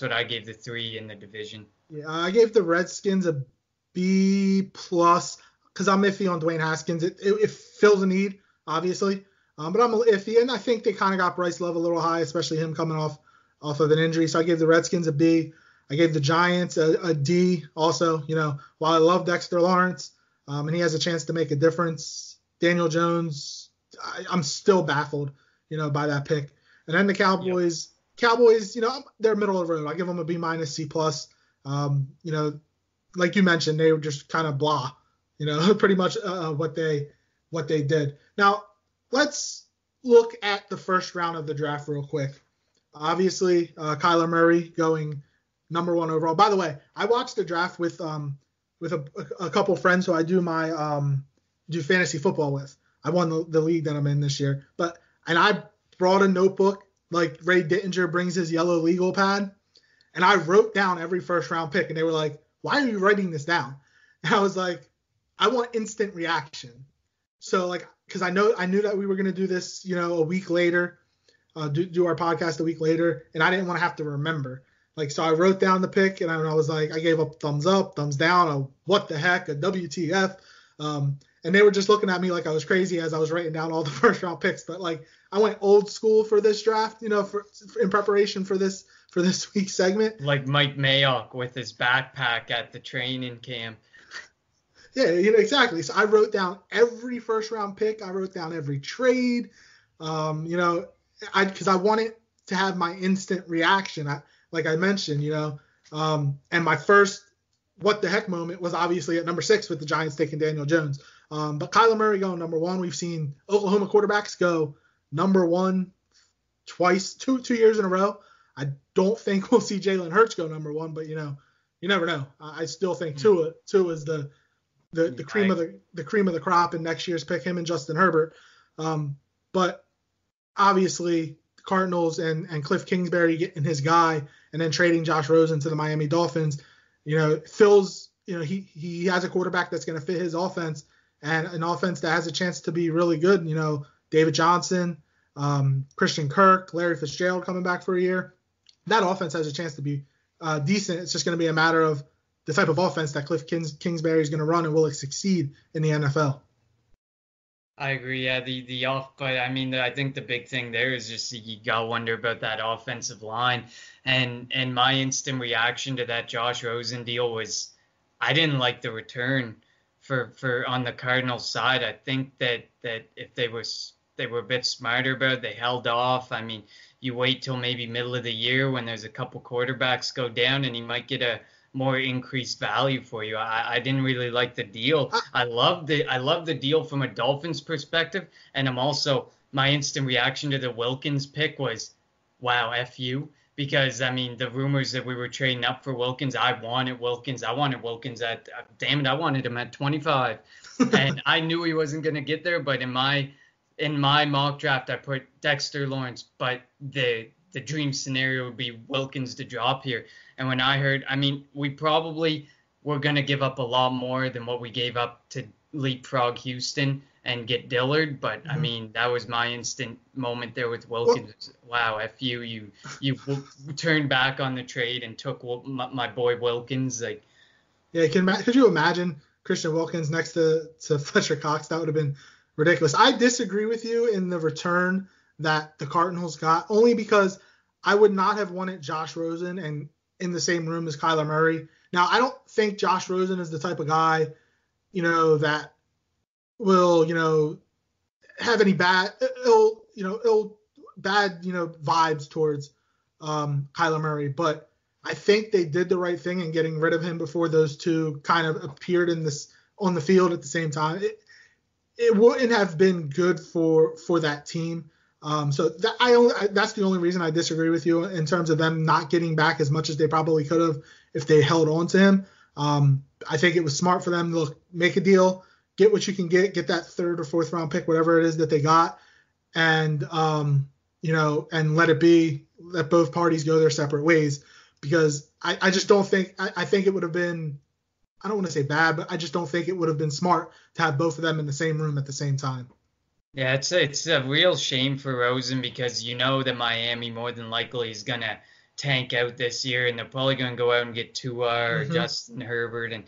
what I gave the 3 in the division. Yeah, I gave the Redskins a B plus because I'm iffy on Dwayne Haskins. It fills a need, obviously, but I'm a little iffy, and I think they kind of got Bryce Love a little high, especially him coming off of an injury. So I gave the Redskins a B. I gave the Giants a D also. While I love Dexter Lawrence, and he has a chance to make a difference, Daniel Jones, I'm still baffled, by that pick. And then the Cowboys. Yep. Cowboys, they're middle of the road. I give them a B minus, C plus. Like you mentioned, they were just kind of blah, pretty much what they did. Now, let's look at the first round of the draft real quick. Obviously, Kyler Murray going number 1 overall. By the way, I watched the draft with a couple friends who I do my do fantasy football with. I won the league that I'm in this year, and I brought a notebook like Ray Dittinger brings his yellow legal pad, and I wrote down every first round pick, and they were like, "Why are you writing this down?" And I was like, "I want instant reaction." So because I knew that we were gonna do this, a week later, do our podcast a week later, and I didn't want to have to remember. So I wrote down the pick, and I was like, I gave a thumbs up, thumbs down, a what the heck, a WTF. And they were just looking at me like I was crazy as I was writing down all the first round picks. But I went old school for this draft, in preparation for this week's segment. Like Mike Mayock with his backpack at the training camp. Yeah, exactly. So I wrote down every first round pick. I wrote down every trade. Because I wanted to have my instant reaction. Like I mentioned, and my first what the heck moment was obviously at number 6 with the Giants taking Daniel Jones. But Kyler Murray going number 1. We've seen Oklahoma quarterbacks go number 1 twice, two years in a row. I don't think we'll see Jalen Hurts go number 1, but you never know. I still think Tua is the cream of the crop in next year's pick, him and Justin Herbert. But obviously the Cardinals and Cliff Kingsbury getting his guy and then trading Josh Rosen to the Miami Dolphins, fills, he has a quarterback that's going to fit his offense and an offense that has a chance to be really good. David Johnson, Christian Kirk, Larry Fitzgerald coming back for a year. That offense has a chance to be decent. It's just going to be a matter of the type of offense that Cliff Kingsbury is going to run and will it succeed in the NFL. I agree. Yeah, but I mean, I think the big thing there is just you gotta wonder about that offensive line. And my instant reaction to that Josh Rosen deal was I didn't like the return for on the Cardinals side. I think that if they were a bit smarter about it, they held off. I mean, you wait till maybe middle of the year when there's a couple quarterbacks go down and you might get a more increased value for you. I didn't really like the deal. I love the deal from a Dolphins perspective, and I'm also my instant reaction to the Wilkins pick was, wow, F you, because I mean the rumors that we were trading up for Wilkins, I wanted Wilkins at damn it, I wanted him at 25, and I knew he wasn't going to get there, but in my mock draft I put Dexter Lawrence, but the dream scenario would be Wilkins to drop here. And when I heard, I mean, we probably were going to give up a lot more than what we gave up to leapfrog Houston and get Dillard. But, I mean, that was my instant moment there with Wilkins. Wow, F you turned back on the trade and took my boy Wilkins. Yeah, could you imagine Christian Wilkins next to Fletcher Cox? That would have been ridiculous. I disagree with you in the return that the Cardinals got, only because I would not have wanted Josh Rosen and in the same room as Kyler Murray. Now, I don't think Josh Rosen is the type of guy, that will, have any bad vibes towards Kyler Murray. But I think they did the right thing in getting rid of him before those two kind of appeared on the field at the same time. It wouldn't have been good for that team. So that's the only reason I disagree with you in terms of them not getting back as much as they probably could have if they held on to him. I think it was smart for them to make a deal, get what you can get that third or fourth round pick, whatever it is that they got, and and let both parties go their separate ways. Because I just don't think I think it would have been, I don't want to say bad, but I just don't think it would have been smart to have both of them in the same room at the same time. Yeah, it's a real shame for Rosen because you know that Miami more than likely is gonna tank out this year, and they're probably gonna go out and get Tua or Mm-hmm. Justin Herbert, and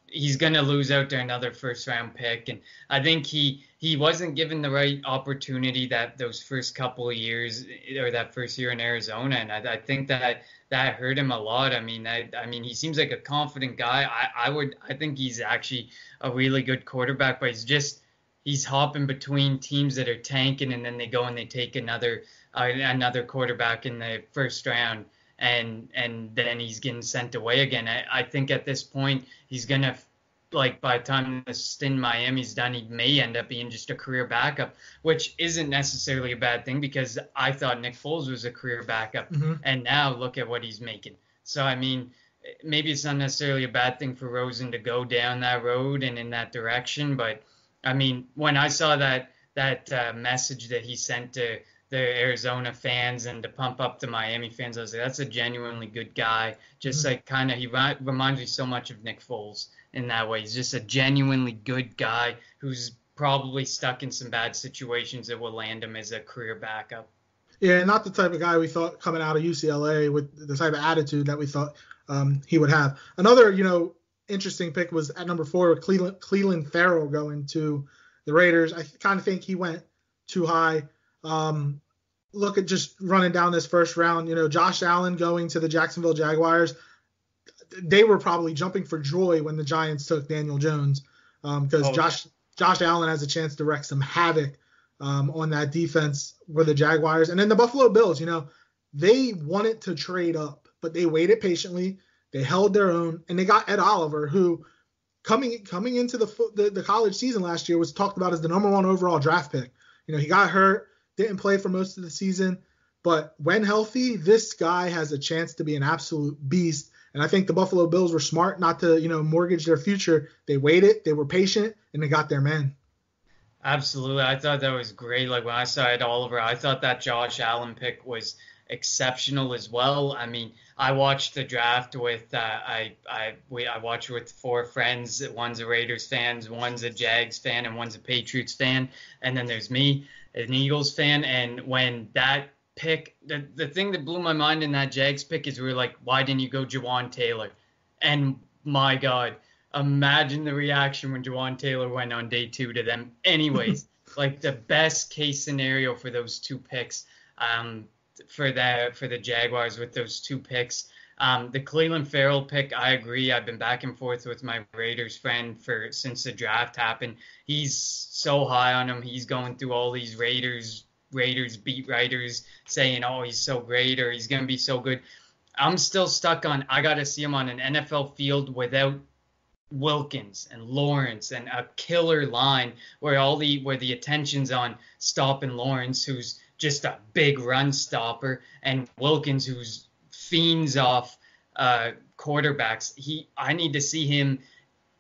he's gonna lose out to another first round pick. And I think he wasn't given the right opportunity that those first couple of years or that first year in Arizona, and I think that hurt him a lot. I mean he seems like a confident guy. I think he's actually a really good quarterback, but he's hopping between teams that are tanking, and then they go and they take another quarterback in the first round, and then he's getting sent away again. I think at this point he's gonna, like, by the time the stint in Miami's done, he may end up being just a career backup, which isn't necessarily a bad thing because I thought Nick Foles was a career backup, Mm-hmm. and now look at what he's making. So I mean, maybe it's not necessarily a bad thing for Rosen to go down that road and in that direction, but I mean, when I saw that message that he sent to the Arizona fans and to pump up the Miami fans, I was like, that's a genuinely good guy. Just Mm-hmm. like kind of, he reminds me so much of Nick Foles in that way. He's just a genuinely good guy who's probably stuck in some bad situations that will land him as a career backup. Yeah, not the type of guy we thought coming out of UCLA with the type of attitude that we thought he would have. Another, interesting pick was at number 4, Cleveland Farrell going to the Raiders. I kind of think he went too high. Look at just running down this first round, Josh Allen going to the Jacksonville Jaguars. They were probably jumping for joy when the Giants took Daniel Jones because Josh Allen has a chance to wreak some havoc on that defense for the Jaguars. And then the Buffalo Bills, they wanted to trade up, but they waited patiently. They held their own, and they got Ed Oliver, who coming into the college season last year was talked about as the number 1 overall draft pick. He got hurt, didn't play for most of the season, but when healthy, this guy has a chance to be an absolute beast. And I think the Buffalo Bills were smart not to, mortgage their future. They waited, they were patient, and they got their man. Absolutely. I thought that was great. Like when I saw Ed Oliver, I thought that Josh Allen pick was exceptional as well. I mean, I watched the draft with I watched with 4 friends. One's a Raiders fan, one's a Jags fan, and one's a Patriots fan. And then there's me, an Eagles fan. And when that pick, the thing that blew my mind in that Jags pick is we were like, why didn't you go Jawan Taylor? And my God, imagine the reaction when Jawan Taylor went on day 2 to them. Anyways, like the best case scenario for those 2 picks. For the Jaguars with those 2 picks. The Cleveland Farrell pick, I agree. I've been back and forth with my Raiders friend since the draft happened. He's so high on him. He's going through all these Raiders beat writers saying, oh, he's so great or he's going to be so good. I'm still stuck on, I got to see him on an NFL field without Wilkins and Lawrence and a killer line where the attention's on stopping Lawrence, who's just a big run stopper, and Wilkins, who's fiends off quarterbacks. I need to see him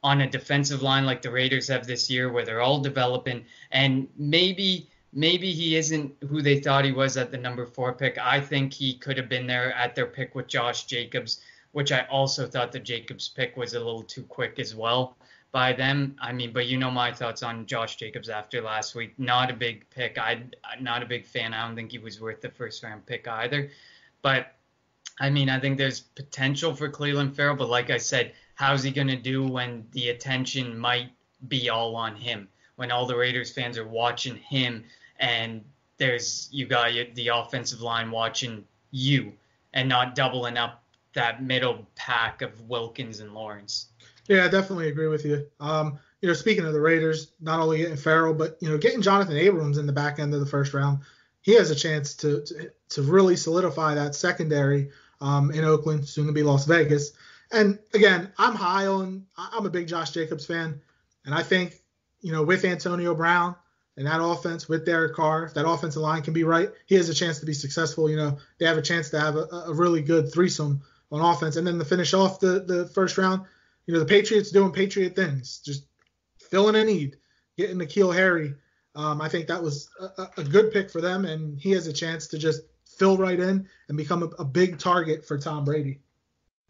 on a defensive line like the Raiders have this year, where they're all developing, and maybe he isn't who they thought he was at the number 4 pick. I think he could have been there at their pick with Josh Jacobs, which I also thought the Jacobs pick was a little too quick as well by them. I mean, but my thoughts on Josh Jacobs after last week. Not a big pick. I'm not a big fan. I don't think he was worth the first round pick either. But I mean, I think there's potential for Cleveland Farrell, but like I said, how's he going to do when the attention might be all on him? When all the Raiders fans are watching him and you got the offensive line watching you and not doubling up that middle pack of Wilkins and Lawrence. Yeah, I definitely agree with you. Speaking of the Raiders, not only getting Farrell, but getting Jonathan Abrams in the back end of the first round, he has a chance to really solidify that secondary in Oakland, soon to be Las Vegas. And again, I'm a big Josh Jacobs fan, and I think with Antonio Brown, And that offense with Derek Carr, if that offensive line can be right, he has a chance to be successful. They have a chance to have a really good threesome on offense. And then to finish off the first round, the Patriots doing Patriot things, just filling a need, getting N'Keal Harry. I think that was a good pick for them, and he has a chance to just fill right in and become a big target for Tom Brady.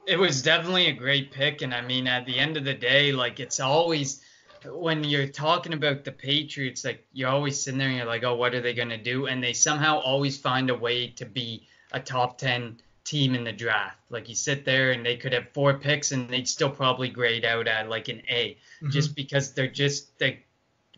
It was definitely a great pick, and I mean, at the end of the day, like, it's always when you're talking about the Patriots, like, you're always sitting there and you're like, oh, what are they going to do? And they somehow always find a way to be a top 10 team in the draft. Like, you sit there and they could have 4 picks and they'd still probably grade out at like an A, just because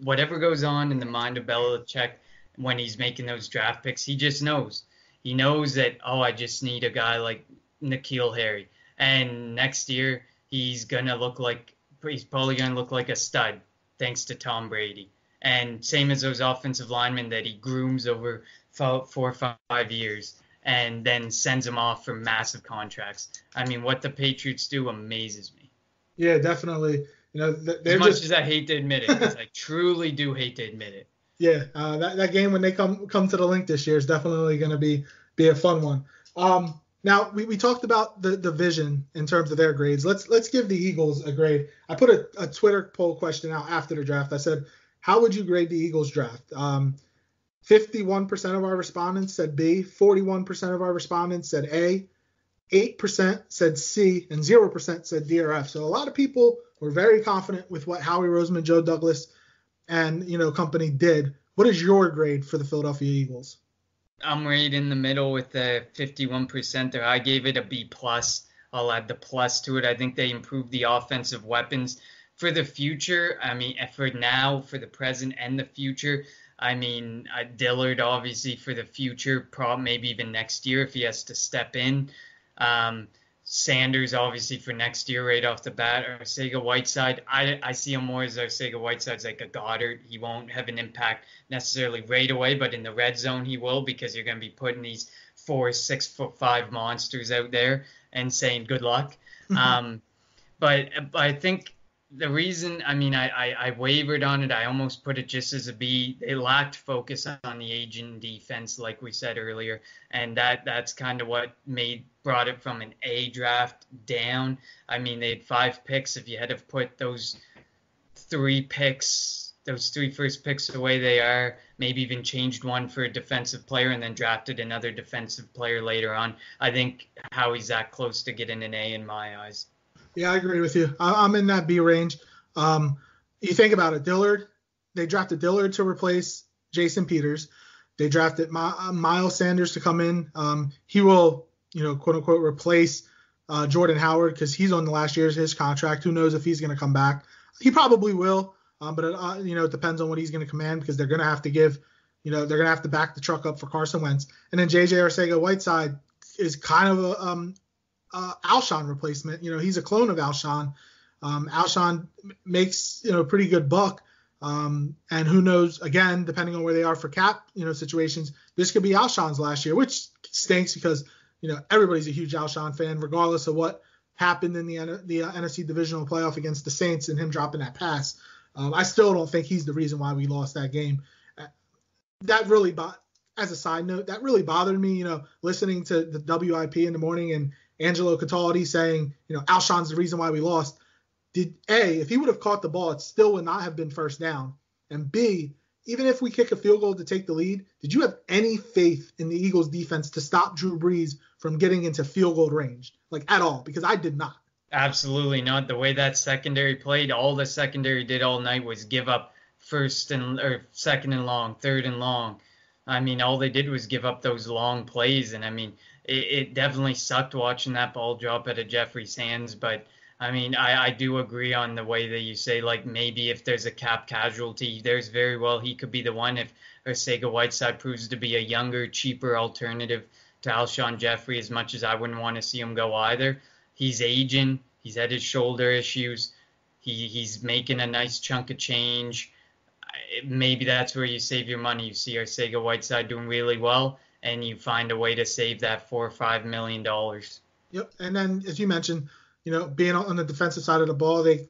whatever goes on in the mind of Belichick when he's making those draft picks, he just knows. He knows that, oh, I just need a guy like N'Keal Harry. And next year, he's probably going to look like a stud, thanks to Tom Brady. And same as those offensive linemen that he grooms over 4 or 5 years and then sends them off for massive contracts. I mean, what the Patriots do amazes me. Yeah, definitely. As much as I hate to admit it, because I truly do hate to admit it. Yeah, that game when they come to the link this year is definitely going to be a fun one. Now we talked about the division in terms of their grades. Let's give the Eagles a grade. I put a Twitter poll question out after the draft. I said, how would you grade the Eagles draft? 51% of our respondents said B, 41% of our respondents said A, 8% said C, and 0% said D or F. So a lot of people were very confident with what Howie Roseman, Joe Douglas, and company did. What is your grade for the Philadelphia Eagles? I'm right in the middle with the 51% there. I gave it a B+. I'll add the plus to it. I think they improved the offensive weapons for the future. I mean, for now, for the present and the future. I mean, Dillard, obviously, for the future, maybe even next year if he has to step in. Sanders, obviously, for next year right off the bat. Arcega-Whiteside, I see him more as Arcega-Whiteside's like a Goddard. He won't have an impact necessarily right away, but in the red zone he will, because you're going to be putting these 4-6'5" monsters out there and saying good luck. But I think the reason, I mean, I wavered on it. I almost put it just as a B. They lacked focus on the aging defense, like we said earlier, and that's kind of what brought it from an A draft down. I mean, they had 5 picks. If you had to put those 3 first picks the way they are, maybe even changed one for a defensive player and then drafted another defensive player later on, I think Howie's that close to getting an A in my eyes. Yeah, I agree with you. I'm in that B range. You think about it, Dillard. They drafted Dillard to replace Jason Peters. They drafted Miles Sanders to come in. He will, quote unquote, replace Jordan Howard because he's on the last year of his contract. Who knows if he's going to come back? He probably will, but it depends on what he's going to command, because they're going to have to they're going to have to back the truck up for Carson Wentz. And then J.J. Arcega-Whiteside is kind of a Alshon replacement. He's a clone of Alshon. Alshon makes pretty good buck, and who knows, again, depending on where they are for cap situations, this could be Alshon's last year, which stinks because everybody's a huge Alshon fan regardless of what happened in the NFC divisional playoff against the Saints and him dropping that pass. I still don't think he's the reason why we lost that game. That really, as a side note, that really bothered me, listening to the WIP in the morning and Angelo Cataldi saying, Alshon's the reason why we lost. If he would have caught the ball, it still would not have been first down. And B, even if we kick a field goal to take the lead, did you have any faith in the Eagles defense to stop Drew Brees from getting into field goal range? Like, at all? Because I did not. Absolutely not. The way that secondary played, all the secondary did all night was give up second and long, third and long. I mean, all they did was give up those long plays. And I mean, it definitely sucked watching that ball drop out of Jeffrey's hands. But I mean, I do agree on the way that you say, like, maybe if there's a cap casualty, there's very well he could be the one if Arcega-Whiteside proves to be a younger, cheaper alternative to Alshon Jeffrey, as much as I wouldn't want to see him go either. He's aging. He's had his shoulder issues. He's making a nice chunk of change. Maybe that's where you save your money. You see Arcega-Whiteside doing really well, and you find a way to save that $4 or $5 million. Yep. And then, as you mentioned, being on the defensive side of the ball, they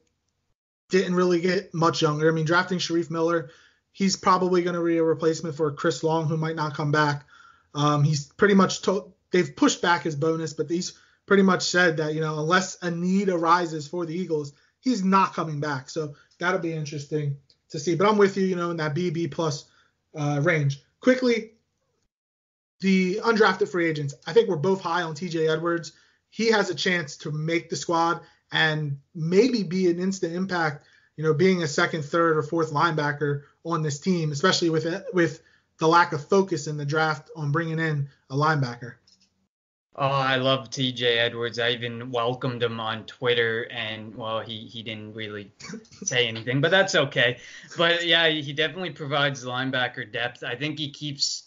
didn't really get much younger. I mean, drafting Sharif Miller he's probably going to be a replacement for Chris Long, who might not come back. He's pretty much they've pushed back his bonus, but he's pretty much said that, unless a need arises for the Eagles, he's not coming back. So that'll be interesting to see. But I'm with you, in that B plus range. Quickly, the undrafted free agents. I think we're both high on TJ Edwards. He has a chance to make the squad and maybe be an instant impact, being a second, third, or fourth linebacker on this team, especially with the lack of focus in the draft on bringing in a linebacker. Oh, I love TJ Edwards. I even welcomed him on Twitter, and well, he didn't really say anything, but that's okay. But yeah, he definitely provides linebacker depth. I think he keeps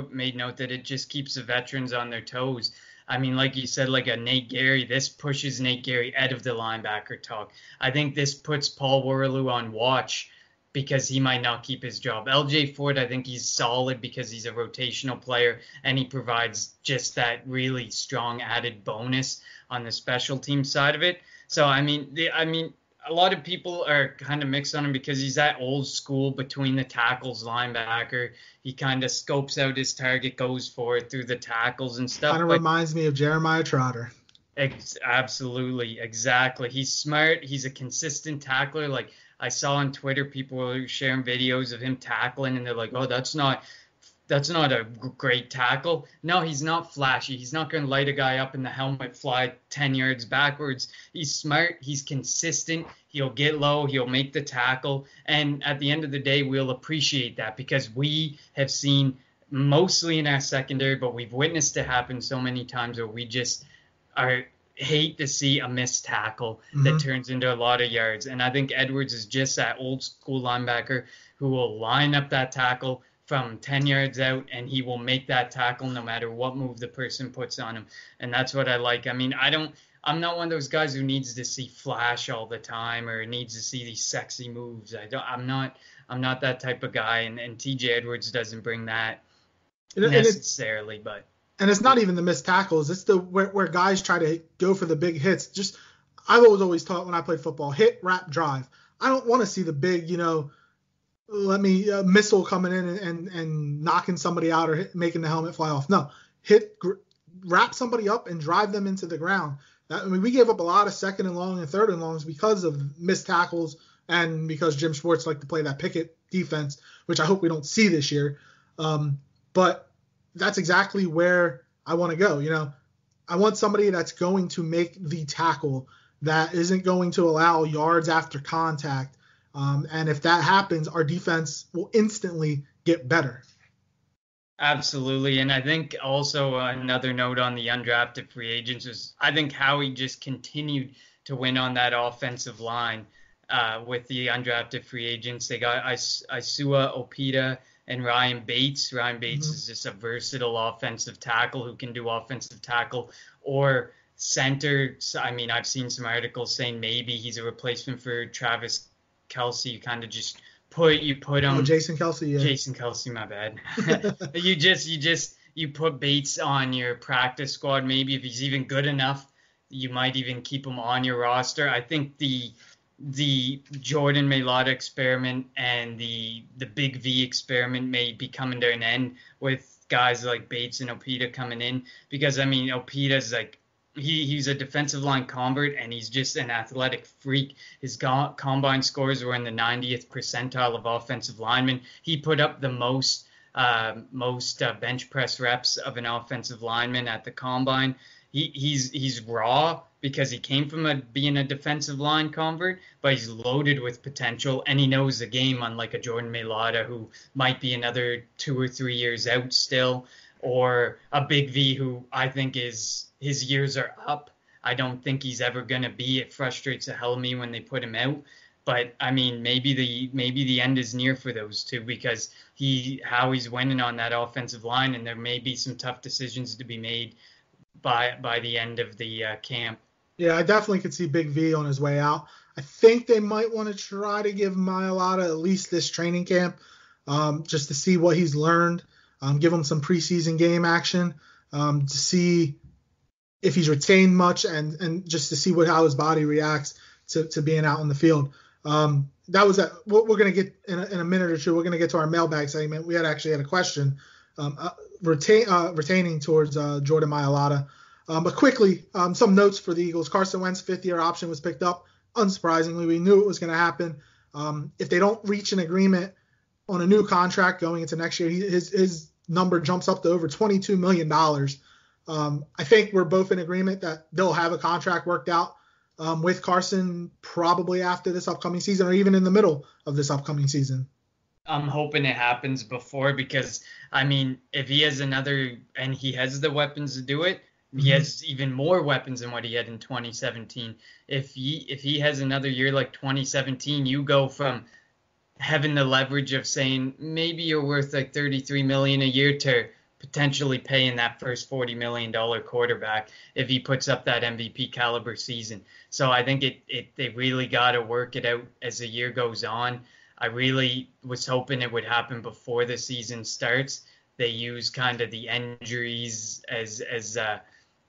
made note that it just keeps the veterans on their toes. I mean, like you said, like a Nate Gary, this pushes Nate Gary out of the linebacker talk. I think this puts Paul Warloo on watch because he might not keep his job. LJ Ford, I think he's solid because he's a rotational player and he provides just that really strong added bonus on the special team side of it. So, I mean, a lot of people are kind of mixed on him because he's that old school between the tackles linebacker. He kind of scopes out his target, goes for it through the tackles and stuff. Kind of reminds me of Jeremiah Trotter. Absolutely, exactly. He's smart. He's a consistent tackler. Like I saw on Twitter, people were sharing videos of him tackling, and they're like, "Oh, that's not a great tackle." No, he's not flashy. He's not going to light a guy up in the helmet, fly 10 yards backwards. He's smart. He's consistent. He'll get low. He'll make the tackle. And at the end of the day, we'll appreciate that because we have seen mostly in our secondary, but we've witnessed it happen so many times where we just hate to see a missed tackle that turns into a lot of yards. And I think Edwards is just that old school linebacker who will line up that tackle from 10 yards out, and he will make that tackle no matter what move the person puts on him. And that's what I like. I mean, I'm not one of those guys who needs to see flash all the time or needs to see these sexy moves. I'm not that type of guy, and TJ Edwards doesn't bring that necessarily, but. And it's not even the missed tackles. It's where guys try to go for the big hits. I've always taught when I played football, hit, wrap, drive. I don't want to see the big, missile coming in and knocking somebody out or making the helmet fly off. No, wrap somebody up and drive them into the ground. We gave up a lot of second and long and third and longs because of missed tackles and because Jim Schwartz liked to play that picket defense, which I hope we don't see this year. But that's exactly where I want to go. I want somebody that's going to make the tackle, that isn't going to allow yards after contact. And if that happens, our defense will instantly get better. Absolutely. And I think also another note on the undrafted free agents is I think Howie just continued to win on that offensive line with the undrafted free agents. They got Isua Opita and Ryan Bates. Ryan Bates is just a versatile offensive tackle who can do offensive tackle or center. So, I mean, I've seen some articles saying maybe he's a replacement for Travis Kelce. You kind of just put him. Oh, Jason Kelce, yeah. Jason Kelce, my bad. you put Bates on your practice squad. Maybe if he's even good enough, you might even keep him on your roster. I think the Jordan Mailata experiment and the Big V experiment may be coming to an end with guys like Bates and Opita coming in, because I mean Opita's like he's a defensive line convert and he's just an athletic freak. His combine scores were in the 90th percentile of offensive linemen. He put up the most bench press reps of an offensive lineman at the combine. He's raw because he came from being a defensive line convert, but he's loaded with potential and he knows the game, unlike a Jordan Mailata who might be another 2 or 3 years out still, or a Big V who I think his years are up. I don't think he's ever going to be. It frustrates the hell of me when they put him out. But I mean, maybe the end is near for those two, because he's winning on that offensive line, and there may be some tough decisions to be made by the end of the camp. Yeah, I definitely could see Big V on his way out. I think they might want to try to give Mailata at least this training camp, just to see what he's learned, give him some preseason game action, to see if he's retained much, and just to see how his body reacts to being out in the field. That was what we're going to get in a minute or two. We're going to get to our mailbag segment. We had a question retaining towards Jordan Mailata. But quickly, some notes for the Eagles. Carson Wentz 5th-year option was picked up. Unsurprisingly, we knew it was going to happen. If they don't reach an agreement on a new contract going into next year, his number jumps up to over $22 million. I think we're both in agreement that they'll have a contract worked out with Carson probably after this upcoming season or even in the middle of this upcoming season. I'm hoping it happens before because, I mean, if he has another and he has the weapons to do it, he has even more weapons than what he had in 2017. If he has another year like 2017, you go from having the leverage of saying maybe you're worth like $33 million a year to potentially paying that first $40 million quarterback if he puts up that MVP caliber season. So I think they really got to work it out as the year goes on. I really was hoping it would happen before the season starts. They use kind of the injuries as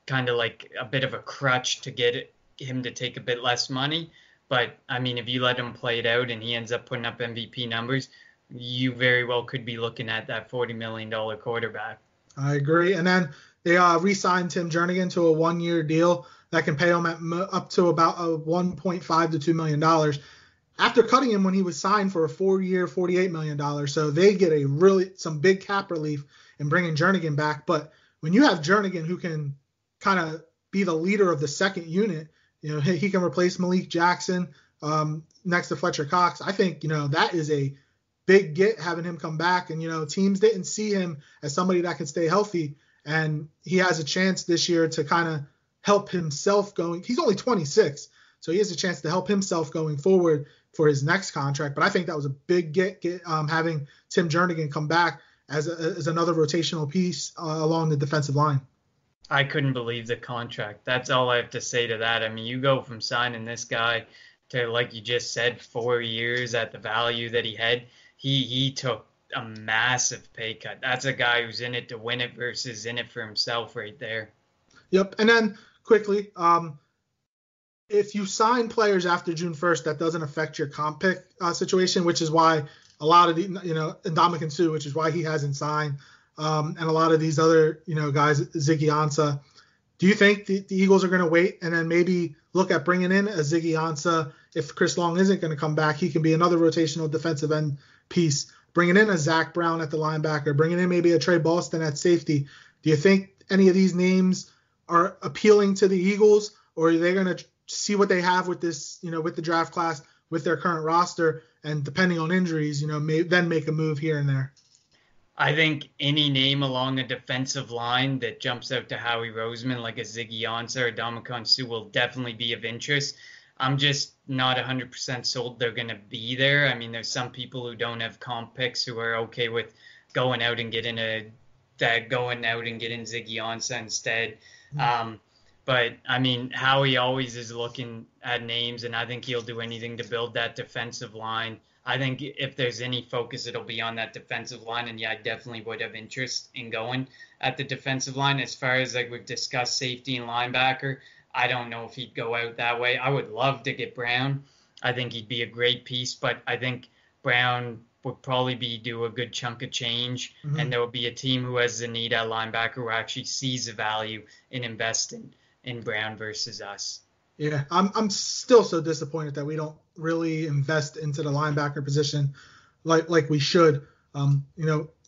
kind of like a bit of a crutch to get him to take a bit less money. But, I mean, if you let him play it out and he ends up putting up MVP numbers, you very well could be looking at that $40 million quarterback. I agree. And then they re-signed Tim Jernigan to a 1-year deal that can pay him up to about $1.5 to $2 million after cutting him when he was signed for a 4-year, $48 million. So they get some big cap relief in bringing Jernigan back. But when you have Jernigan who can kind of be the leader of the second unit, he can replace Malik Jackson next to Fletcher Cox. I think, that is a big get having him come back. And, teams didn't see him as somebody that can stay healthy. And he has a chance this year to kind of help himself going. He's only 26, so he has a chance to help himself going forward for his next contract. But I think that was a big get having Tim Jernigan come back as another rotational piece along the defensive line. I couldn't believe the contract. That's all I have to say to that. I mean, you go from signing this guy to, like you just said, 4 years at the value that he had. He took a massive pay cut. That's a guy who's in it to win it versus in it for himself right there. Yep. And then quickly, if you sign players after June 1st, that doesn't affect your comp pick situation, which is why a lot of Ndamukong Suh, which is why he hasn't signed. And a lot of these other, guys, Ziggy Ansah. Do you think the Eagles are going to wait and then maybe look at bringing in a Ziggy Ansah? If Chris Long isn't going to come back, he can be another rotational defensive end piece. Bringing in a Zach Brown at the linebacker, bringing in maybe a Trey Boston at safety. Do you think any of these names are appealing to the Eagles, or are they going to see what they have with this, with the draft class, with their current roster, and depending on injuries, then make a move here and there? I think any name along a defensive line that jumps out to Howie Roseman, like a Ziggy Ansah or Ndamukong Suh, will definitely be of interest. I'm just not 100% sold they're going to be there. I mean, there's some people who don't have comp picks who are okay with going out and getting Ziggy Ansah instead. But, I mean, Howie always is looking at names, and I think he'll do anything to build that defensive line. I think if there's any focus, it'll be on that defensive line. And, yeah, I definitely would have interest in going at the defensive line. As far as, like we've discussed, safety and linebacker, I don't know if he'd go out that way. I would love to get Brown. I think he'd be a great piece, but I think Brown would probably do a good chunk of change, and there will be a team who has the need at linebacker who actually sees the value in investing in Brown versus us. Yeah, I'm still so disappointed that we don't really invest into the linebacker position like we should.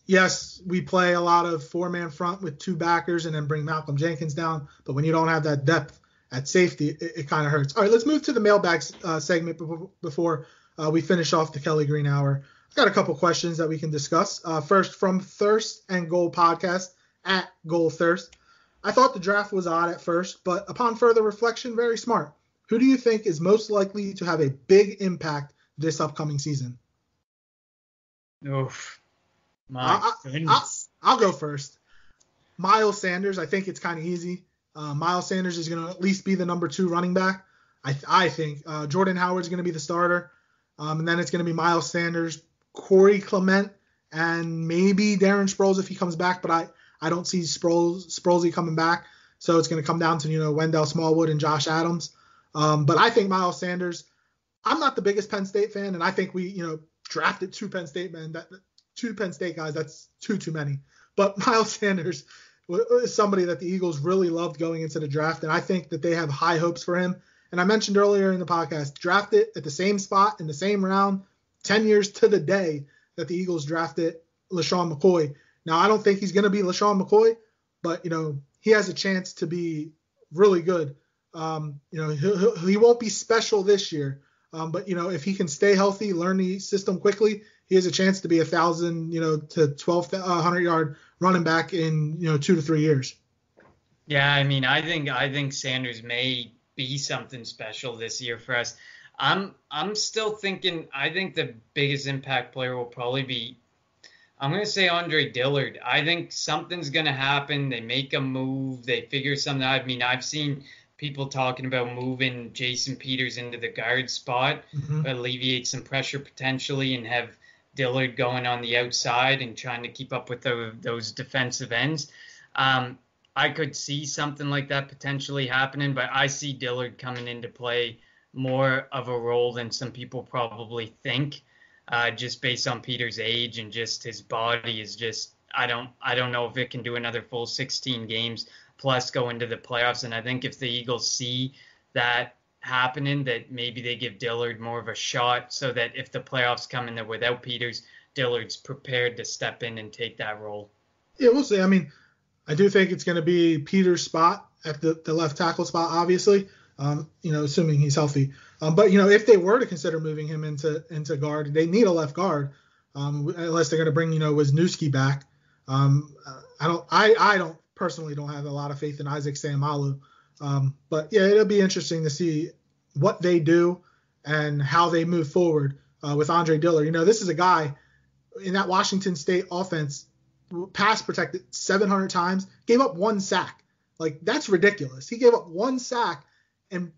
Yes, we play a lot of 4-man front with 2 backers and then bring Malcolm Jenkins down, but when you don't have that depth at safety, it kind of hurts. All right, let's move to the mailbag segment before we finish off the Kelly Green Hour. I've got a couple questions that we can discuss. First, from Thirst and Goal Podcast at Goal Thirst. I thought the draft was odd at first, but upon further reflection, very smart. Who do you think is most likely to have a big impact this upcoming season? Oof. My goodness. I'll go first. Miles Sanders. I think it's kind of easy. Miles Sanders is going to at least be the number 2 running back. I think Jordan Howard's going to be the starter. And then it's going to be Miles Sanders, Corey Clement, and maybe Darren Sproles if he comes back. But I don't see Sprolesy coming back. So it's going to come down to, Wendell Smallwood and Josh Adams. But I think Miles Sanders, I'm not the biggest Penn State fan, and I think we, drafted two Penn State guys. That's too many. But Miles Sanders is somebody that the Eagles really loved going into the draft, and I think that they have high hopes for him. And I mentioned earlier in the podcast, drafted at the same spot in the same round, 10 years to the day that the Eagles drafted LaShawn McCoy. Now, I don't think he's going to be LaShawn McCoy, but, he has a chance to be really good. He won't be special this year, but, if he can stay healthy, learn the system quickly, he has a chance to be 1,000, to 1,200 yard running back in, 2 to 3 years. Yeah, I mean, I think Sanders may be something special this year for us. I'm still thinking. I think the biggest impact player will probably be, I'm going to say, Andre Dillard. I think something's going to happen. They make a move. They figure something out. I mean, I've seen people talking about moving Jason Peters into the guard spot, alleviate some pressure potentially, and have Dillard going on the outside and trying to keep up with those defensive ends. I could see something like that potentially happening, but I see Dillard coming into play more of a role than some people probably think, just based on Peters' age and just his body is just, I don't know if it can do another full 16 games plus go into the playoffs. And I think if the Eagles see that happening, that maybe they give Dillard more of a shot so that if the playoffs come in there without Peters, Dillard's prepared to step in and take that role. Yeah, we'll see. I mean, I do think it's going to be Peters' spot at the left tackle spot, obviously, assuming he's healthy. But, if they were to consider moving him into guard, they need a left guard, unless they're going to bring, Wisniewski back. I don't personally don't have a lot of faith in Isaac Seumalo. But, yeah, it'll be interesting to see what they do and how they move forward with Andre Dillard. This is a guy in that Washington State offense, pass protected 700 times, gave up 1 sack. Like, that's ridiculous. He gave up 1 sack and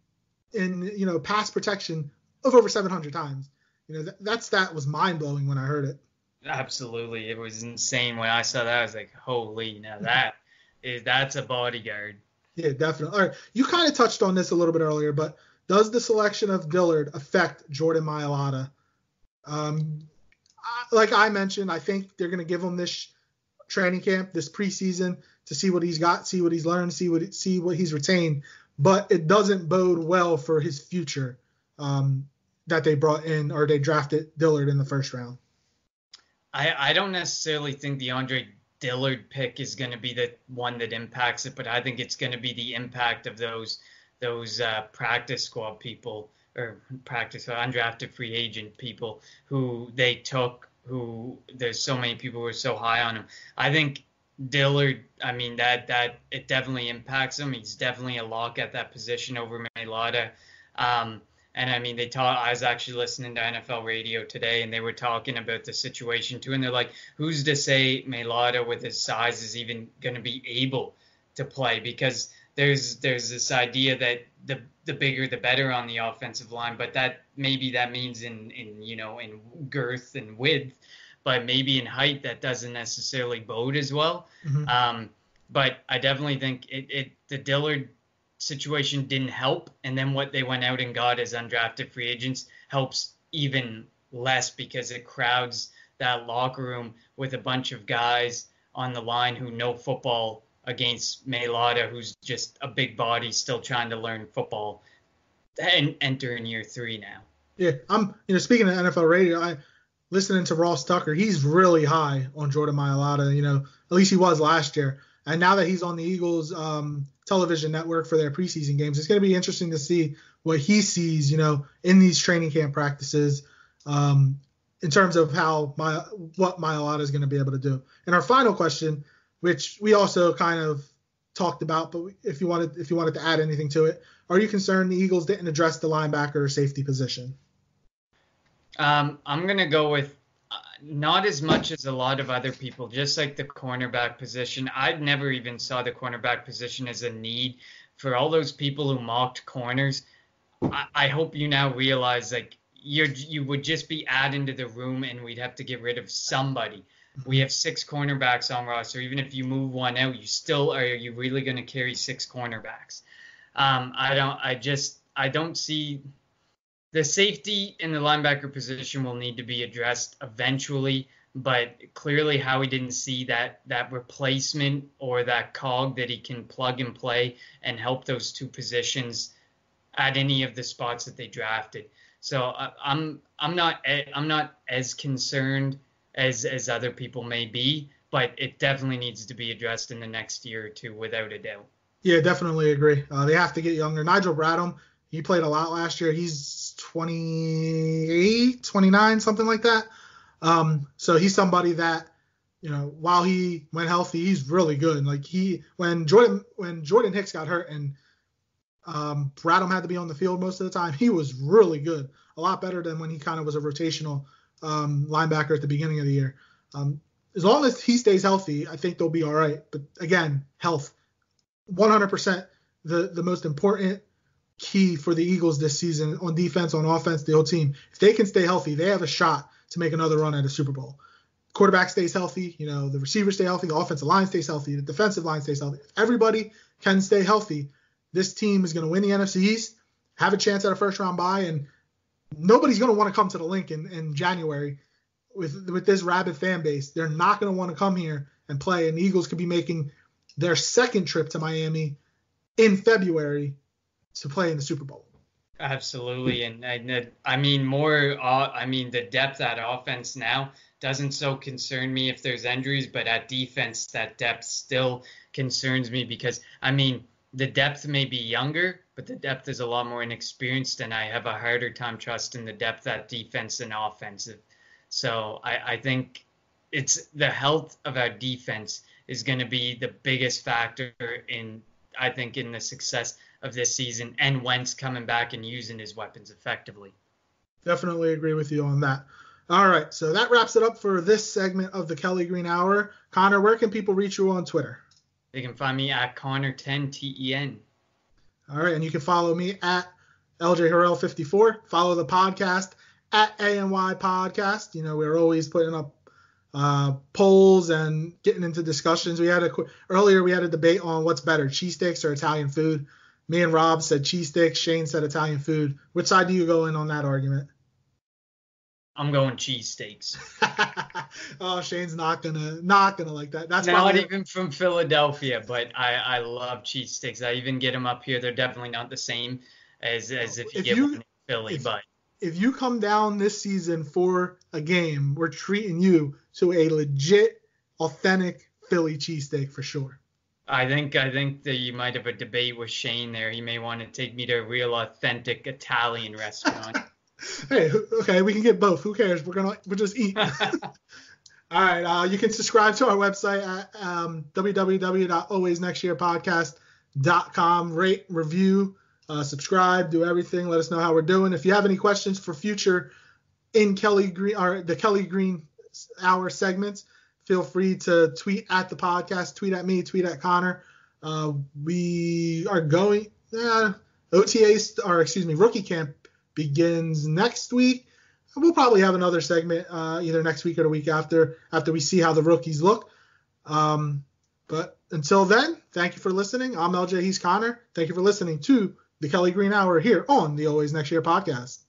pass protection of over 700 times. That stat was mind-blowing when I heard it. Absolutely. It was insane. When I saw that, I was like, holy, now that's a bodyguard. Yeah, definitely. All right. You kind of touched on this a little bit earlier, but does the selection of Dillard affect Jordan Mailata? Like I mentioned, I think they're going to give him this training camp, this preseason, to see what he's got, see what he's learned, see what he's retained. But it doesn't bode well for his future that they brought in, or they drafted Dillard in the first round. I don't necessarily think the Andre Dillard pick is going to be the one that impacts it, but I think it's going to be the impact of those practice squad people, or undrafted free agent people who they took, who there's so many people who are so high on him. I think Dillard, I mean, that it definitely impacts him. He's definitely a lock at that position over Mailata. And I mean, I was actually listening to NFL radio today, and they were talking about the situation too. And they're like, who's to say Mailata with his size is even going to be able to play? Because there's this idea that the bigger the better on the offensive line, but that means in girth and width, but maybe in height that doesn't necessarily bode as well. But I definitely think the Dillard situation didn't help, and then what they went out and got as undrafted free agents helps even less, because it crowds that locker room with a bunch of guys on the line who know football against Mailata, who's just a big body still trying to learn football and enter in year 3 now. Yeah, I'm speaking of NFL radio, I listening to Ross Tucker, he's really high on Jordan Mailata, at least he was last year. And now that he's on the Eagles television network for their preseason games, it's going to be interesting to see what he sees, in these training camp practices, in terms of what Mailata is going to be able to do. And our final question, which we also kind of talked about, but if you wanted to add anything to it, are you concerned the Eagles didn't address the linebacker or safety position? I'm going to go with not as much as a lot of other people, just like the cornerback position. I never even saw the cornerback position as a need. For all those people who mocked corners, I hope you now realize, like, you would just be adding to the room, and we'd have to get rid of somebody. We have 6 cornerbacks on roster. Even if you move one out, are you really going to carry 6 cornerbacks? I don't see The safety in the linebacker position will need to be addressed eventually, but clearly Howie didn't see that replacement or that cog that he can plug and play and help those two positions at any of the spots that they drafted. So I'm not as concerned as other people may be, but it definitely needs to be addressed in the next year or two, without a doubt. Yeah, definitely agree. They have to get younger. Nigel Bradham, he played a lot last year. He's 28, 29, something like that. So he's somebody that, while he went healthy, he's really good. Like when Jordan Hicks got hurt and Bradham had to be on the field most of the time, he was really good. A lot better than when he kind of was a rotational linebacker at the beginning of the year. As long as he stays healthy, I think they'll be all right. But again, health, 100% the most important key for the Eagles this season on defense, on offense, the whole team. If they can stay healthy, they have a shot to make another run at a Super Bowl. Quarterback stays healthy, the receivers stay healthy, the offensive line stays healthy, the defensive line stays healthy. If everybody can stay healthy, this team is going to win the NFC East, have a chance at a first-round bye, and nobody's going to want to come to the Link in January with this rabid fan base. They're not going to want to come here and play, and the Eagles could be making their second trip to Miami in February to play in the Super Bowl. Absolutely, and I mean the depth at offense now doesn't so concern me if there's injuries, but at defense that depth still concerns me because the depth may be younger, but the depth is a lot more inexperienced, and I have a harder time trusting the depth at defense and offensive. So I think it's the health of our defense is going to be the biggest factor in the success of this season and Wentz coming back and using his weapons effectively. Definitely agree with you on that. All right, so that wraps it up for this segment of the Kelly Green Hour. Connor, where can people reach you on Twitter? They can find me at Connor10TEN. All right, and you can follow me at LJHarrell54. Follow the podcast at ANY Podcast. We're always putting up polls and getting into discussions. Earlier we had a debate on what's better, cheesesteaks or Italian food. Me and Rob said cheesesteaks. Shane said Italian food. Which side do you go in on that argument? I'm going cheesesteaks. Oh, Shane's not gonna like that. That's not even from Philadelphia, but I love cheesesteaks. I even get them up here. They're definitely not the same as if you get one in Philly. But if you come down this season for a game, we're treating you to a legit, authentic Philly cheesesteak for sure. I think that you might have a debate with Shane there. He may want to take me to a real authentic Italian restaurant. Hey, okay, we can get both. Who cares? We'll just eat. All right, you can subscribe to our website at www.alwaysnextyearpodcast.com. Rate, review, subscribe, do everything. Let us know how we're doing. If you have any questions for future the Kelly Green Hour segments, feel free to tweet at the podcast, tweet at me, tweet at Connor. We are going rookie camp begins next week. We'll probably have another segment either next week or the week after we see how the rookies look. But until then, thank you for listening. I'm LJ, he's Connor. Thank you for listening to the Kelly Green Hour here on the Always Next Year podcast.